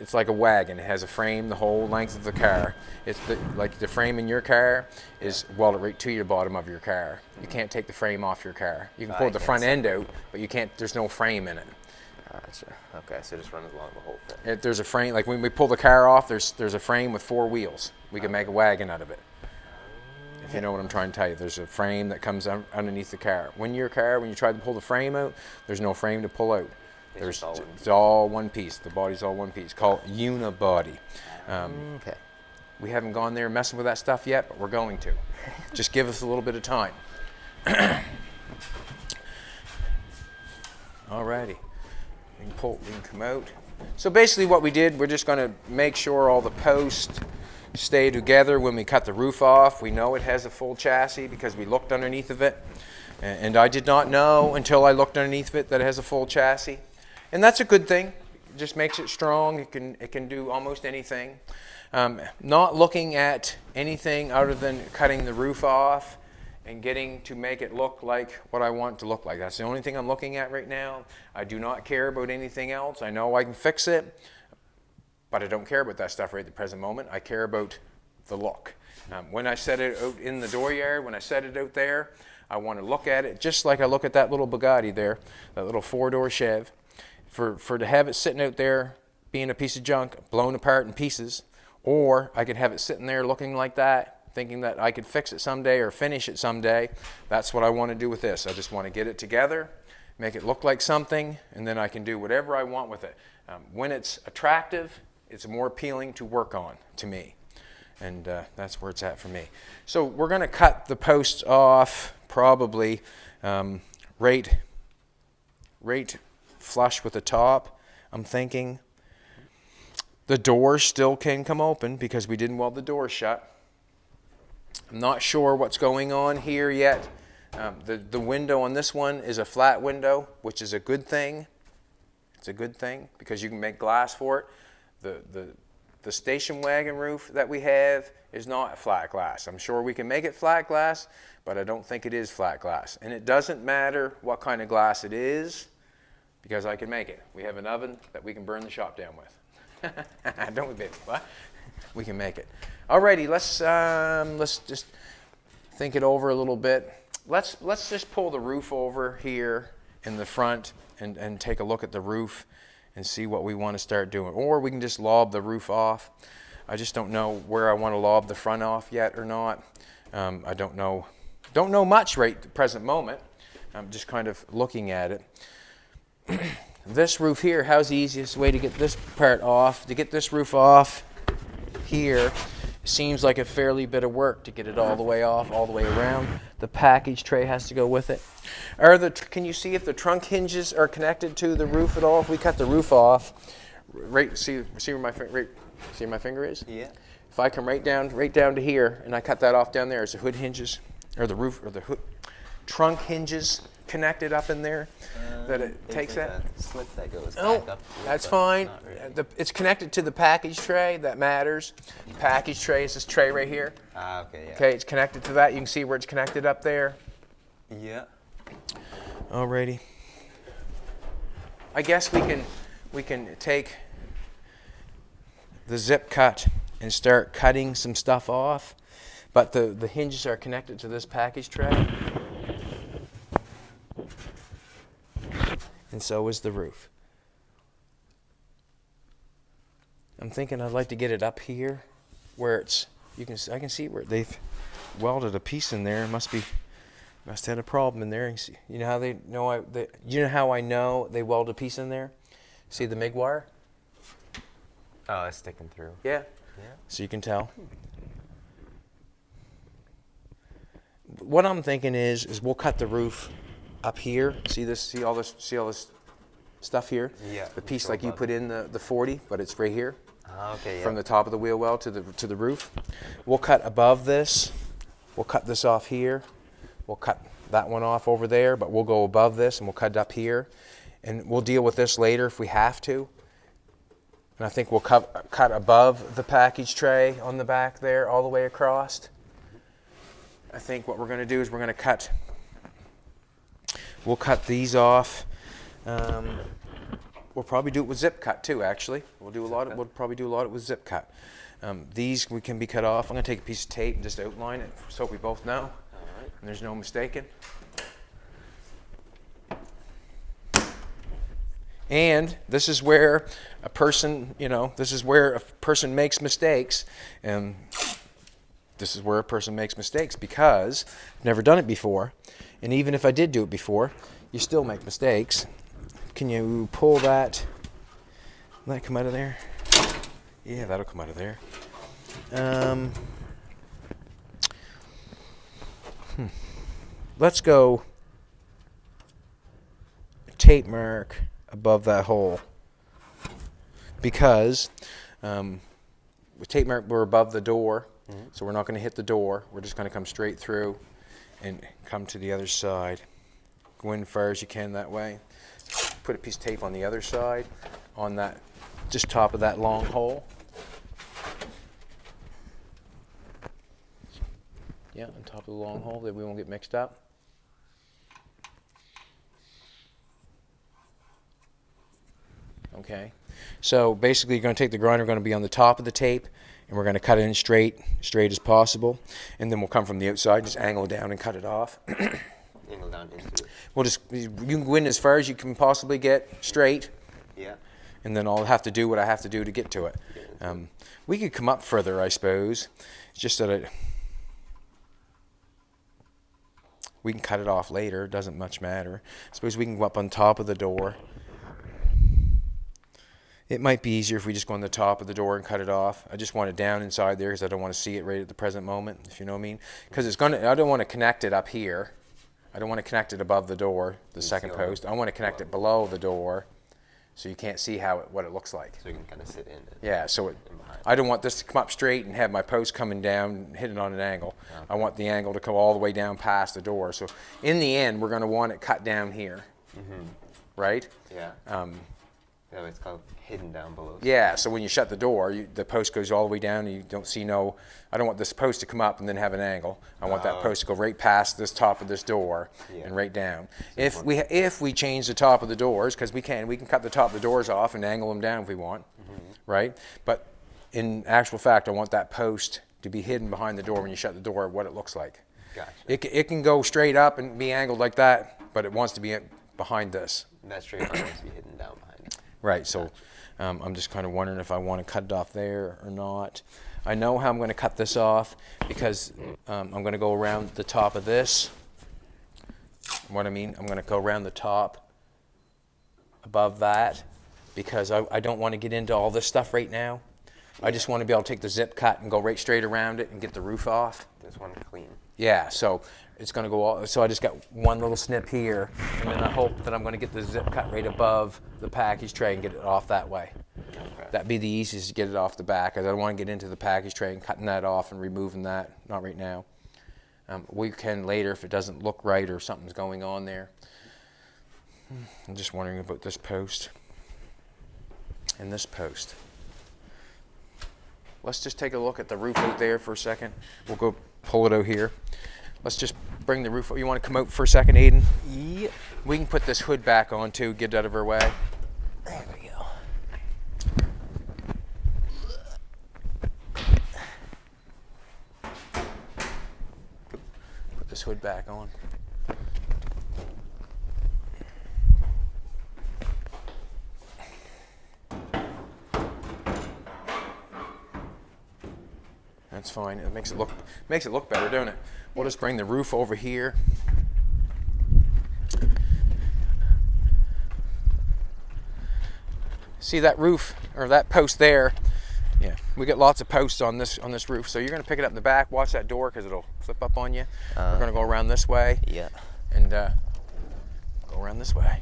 It's like a wagon. It has a frame the whole length of the car. It's like the frame in your car is welded right to your bottom of your car. You can't take the frame off your car. You can pull the front end out, but you can't. There's no frame in it. Gotcha. Okay, so just runs along the whole thing. There's a frame, like when we pull the car off, there's a frame with 4 wheels. We can make a wagon out of it. If you know what I'm trying to tell you, there's a frame that comes underneath the car. When you try to pull the frame out, there's no frame to pull out. It's all one piece. The body's all one piece, called unibody. Okay. We haven't gone there messing with that stuff yet, but we're going to. Just give us a little bit of time. Alrighty. We can come out. So basically what we did, we're just going to make sure all the posts stay together when we cut the roof off. We know it has a full chassis because we looked underneath of it. And I did not know until I looked underneath of it that it has a full chassis. And that's a good thing. It just makes it strong. It can do almost anything. Not looking at anything other than cutting the roof off and getting to make it look like what I want it to look like. That's the only thing I'm looking at right now. I do not care about anything else. I know I can fix it, but I don't care about that stuff right at the present moment. I care about the look. When I set it out in the dooryard, when I set it out there, I want to look at it just like I look at that little Bugatti there, that little 4-door Chev. To have it sitting out there being a piece of junk, blown apart in pieces, or I could have it sitting there looking like that, thinking that I could fix it someday or finish it someday. That's what I want to do with this. I just want to get it together, make it look like something, and then I can do whatever I want with it. When it's attractive, it's more appealing to work on to me. And that's where it's at for me. So we're going to cut the posts off probably right flush with the top, I'm thinking. The doors still can come open because we didn't weld the doors shut. I'm not sure what's going on here yet. The window on this one is a flat window, which is a good thing. It's a good thing because you can make glass for it. The station wagon roof that we have is not flat glass. I'm sure we can make it flat glass, but I don't think it is flat glass. And it doesn't matter what kind of glass it is because I can make it. We have an oven that we can burn the shop down with. Don't we, baby? What? We can make it. Alrighty, let's just think it over a little bit. let's just pull the roof over here in the front and take a look at the roof and see what we want to start doing. Or we can just lob the roof off. I just don't know where I want to lob the front off yet or not. I don't know much right at the present moment. I'm just kind of looking at it. This roof here, how's the easiest way to get this part off? To get this roof off here seems like a fairly bit of work to get it all the way off, all the way around. The package tray has to go with it. Can you see if the trunk hinges are connected to the roof at all? If we cut the roof off, see where my finger is? Yeah. If I come right down to here and I cut that off down there, is the hood hinges or the roof or the hood trunk hinges connected up in there that it takes that? A slip that goes Oh, back up. that's fine. Really. It's connected to the package tray. That matters. The package tray is this tray right here. Okay, yeah. Okay, it's connected to that. You can see where it's connected up there. Yeah. Alrighty. I guess we can take the zip cut and start cutting some stuff off, but the hinges are connected to this package tray. And so is the roof. I'm thinking I'd like to get it up here where it's I can see where they've welded a piece in there. Must have had a problem in there. You know how you know how I know they welded a piece in there? See the MIG wire? Oh, it's sticking through. Yeah. Yeah. So you can tell. What I'm thinking is we'll cut the roof up here. See all this stuff here? Yeah. The piece like you put in the 40, but it's right here. Okay, yeah. From the top of the wheel well to the roof. We'll cut above this. We'll cut this off here. We'll cut that one off over there, but we'll go above this and we'll cut it up here. And we'll deal with this later if we have to. And I think we'll cut above the package tray on the back there all the way across. I think what we're going to do is we'll cut these off. We'll probably do it with zip cut too, actually. We'll probably do a lot of it with zip cut. These can be cut off. I'm going to take a piece of tape and just outline it so we both know. All right. And there's no mistaking. And this is where a person, makes mistakes. And this is where a person makes mistakes because I've never done it before. And even if I did do it before, you still make mistakes. Can you pull that? Will that come out of there? Yeah, that'll come out of there. Let's go tape mark above that hole because with tape mark we're above the door, so we're not going to hit the door. We're just going to come straight through and come to the other side. Go in as far as you can that way. Put a piece of tape on the other side, on that, just top of that long hole. Yeah, on top of the long hole that we won't get mixed up. Okay, so basically you're going to take the grinder, going to be on the top of the tape, and we're going to cut it in straight as possible, and then we'll come from the outside, just angle it down and cut it off. Angle down into it. You can go in as far as you can possibly get straight. Yeah. And then I'll have to do what I have to do to get to it. We could come up further, I suppose. It's just that we can cut it off later. It doesn't much matter. I suppose we can go up on top of the door. It might be easier if we just go on the top of the door and cut it off. I just want it down inside there because I don't want to see it right at the present moment, if you know what I mean. Because I don't want to connect it up here. I don't want to connect it above the door, the second post. I want to connect it below the door so you can't see what it looks like. So you can kind of sit in it. Yeah, so I don't want this to come up straight and have my post coming down and hit it on an angle. Okay. I want the angle to come all the way down past the door. So in the end, we're going to want it cut down here, right? Yeah. Yeah, it's called hidden down below. Yeah, so when you shut the door, the post goes all the way down, and you don't see I don't want this post to come up and then have an angle. I want that post to go right past this top of this door and right down. So if we change the top of the doors, because we can cut the top of the doors off and angle them down if we want, right? But in actual fact, I want that post to be hidden behind the door when you shut the door, what it looks like. Gotcha. It can go straight up and be angled like that, but it wants to be behind this. That straight line needs to be hidden down behind it. Right, so I'm just kind of wondering if I want to cut it off there or not. I know how I'm going to cut this off because I'm going to go around the top of this. What I mean, I'm going to go around the top above that because I don't want to get into all this stuff right now. I just want to be able to take the zip cut and go right straight around it and get the roof off. This one clean. Yeah, so it's going to go all, so I just got one little snip here, and then I hope that I'm going to get the zip cut right above the package tray and get it off that way. Okay. That'd be the easiest to get it off the back. I don't want to get into the package tray and cutting that off and removing that. Not right now. We can later if it doesn't look right or something's going on there. I'm just wondering about this post and this post. Let's just take a look at the roof out there for a second. We'll go pull it out here. Let's just bring the roof. You want to come out for a second, Aiden? Yep. We can put this hood back on too, get it out of our way. There we go. Put this hood back on. That's fine. It makes it look better, don't it? We'll just bring the roof over here. See that roof or that post there? Yeah, we got lots of posts on this roof. So you're gonna pick it up in the back. Watch that door because it'll flip up on you. We're gonna go around this way. Yeah. And go around this way.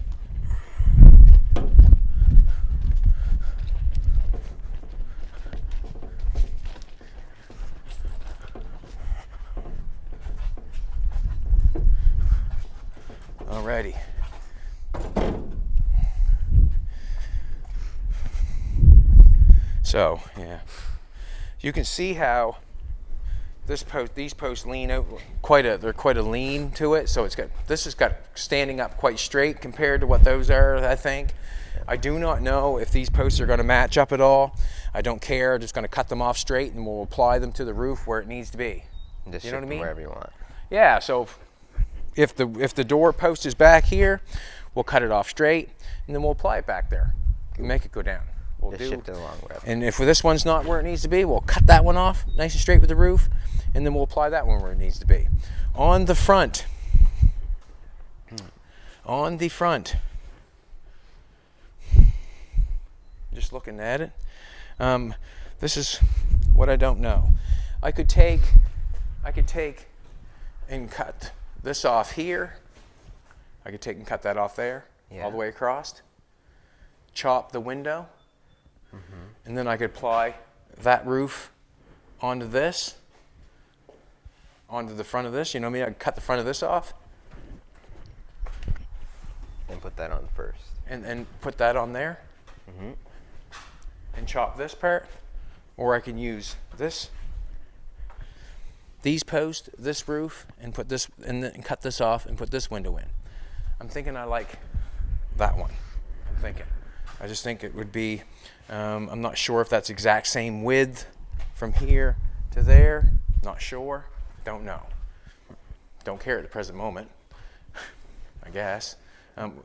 Alrighty. So yeah, you can see how these posts lean out they're quite a lean to it. So this has got standing up quite straight compared to what those are. I think. I do not know if these posts are going to match up at all. I don't care. I'm just going to cut them off straight and we'll apply them to the roof where it needs to be. Just you know what I mean? Wherever you want. Yeah. So if the door post is back here, we'll cut it off straight and then we'll apply it back there and make it go down. We'll Just shift it along wherever. And if this one's not where it needs to be, we'll cut that one off nice and straight with the roof, and then we'll apply that one where it needs to be. On the front, just looking at it, this is what I don't know. I could take and cut this off here. I could take and cut that off there, all the way across. Chop the window. And then I could apply that roof onto this, onto the front of this. You know what I mean? I could cut the front of this off. And put that on first. And put that on there. And chop this part. Or I can use these posts, this roof, and put this, and cut this off and put this window in. I'm thinking I like that one. I just think it would be, I'm not sure if that's exact same width from here to there. Not sure. Don't know. Don't care at the present moment, I guess.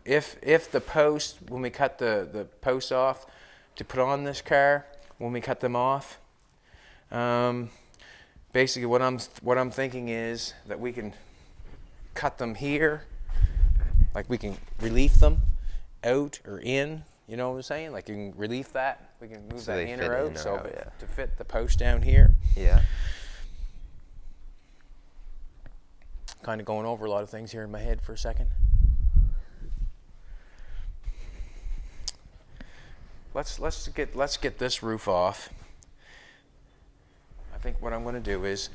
If the post, when we cut the posts off to put on this car, when we cut them off, basically what I'm thinking is that we can cut them here, like we can relief them out or in. You know what I'm saying? Like you can relief that. We can move that in or out to fit the post down here. Yeah. Kind of going over a lot of things here in my head for a second. Let's get this roof off. I think what I'm going to do is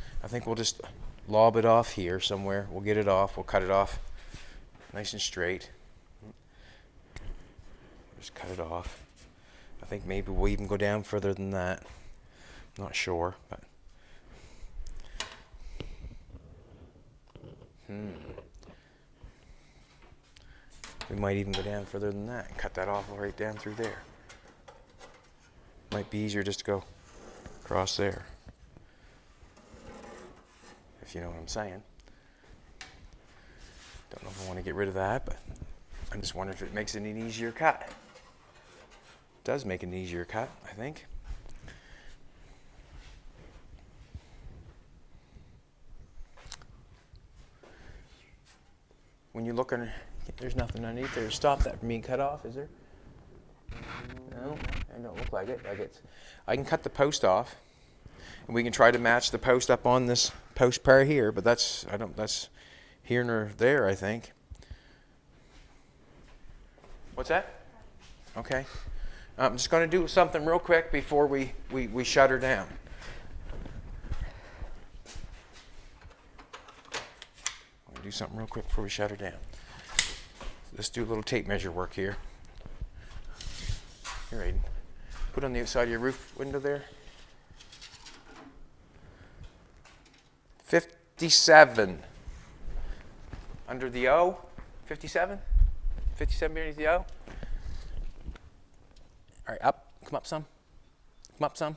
we'll just lob it off here somewhere. We'll get it off. We'll cut it off nice and straight. Just cut it off. I think maybe we'll even go down further than that. Not sure, but we might even go down further than that and cut that off right down through there. Might be easier just to go across there, if you know what I'm saying. Don't know if I want to get rid of that, but I'm just wondering if it makes it an easier cut. It does make an easier cut, I think. When you look under, there's nothing underneath there to stop that from being cut off, is there? No, it don't look like it. I can cut the post off, and we can try to match the post up on this post pair here, but that's here nor there, I think. What's that? Okay. I'm just going to do something real quick before we shut her down. Do something real quick before we shut her down. Let's do a little tape measure work here. Here, Aiden. Put on the outside of your roof window there. 57. Under the O. 57? 57 underneath the O. All right, up. Come up some. Come up some.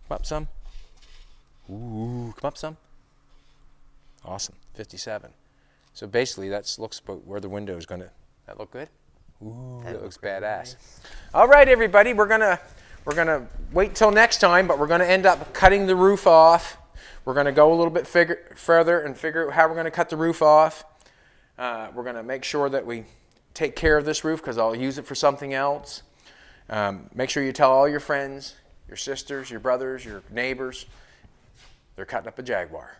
Come up some. Ooh, come up some. Awesome, 57. So basically, that looks about where the window is going to. That look good? Ooh, that looks badass. Nice. All right, everybody, we're gonna wait till next time, but we're gonna end up cutting the roof off. We're gonna go a little bit further and figure out how we're gonna cut the roof off. We're gonna make sure that we take care of this roof because I'll use it for something else. Make sure you tell all your friends, your sisters, your brothers, your neighbors. They're cutting up a Jaguar.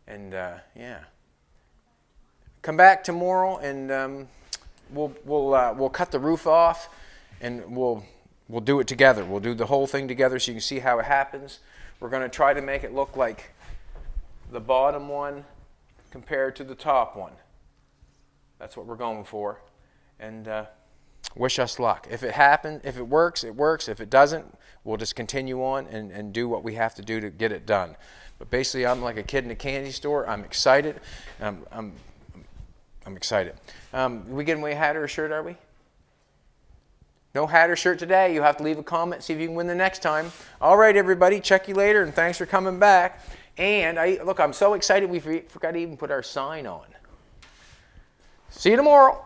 And yeah, come back tomorrow, and we'll cut the roof off, and we'll do it together. We'll do the whole thing together so you can see how it happens. We're going to try to make it look like the bottom one compared to the top one. That's what we're going for. And wish us luck. If it happens, if it works, it works. If it doesn't, we'll just continue on and do what we have to do to get it done. But basically, I'm like a kid in a candy store. I'm excited. I'm excited. We giving away a hat or a shirt, are we? No hat or shirt today. You have to leave a comment, see if you can win the next time. All right, everybody. Check you later, and thanks for coming back. And look, I'm so excited we forgot to even put our sign on. See you tomorrow.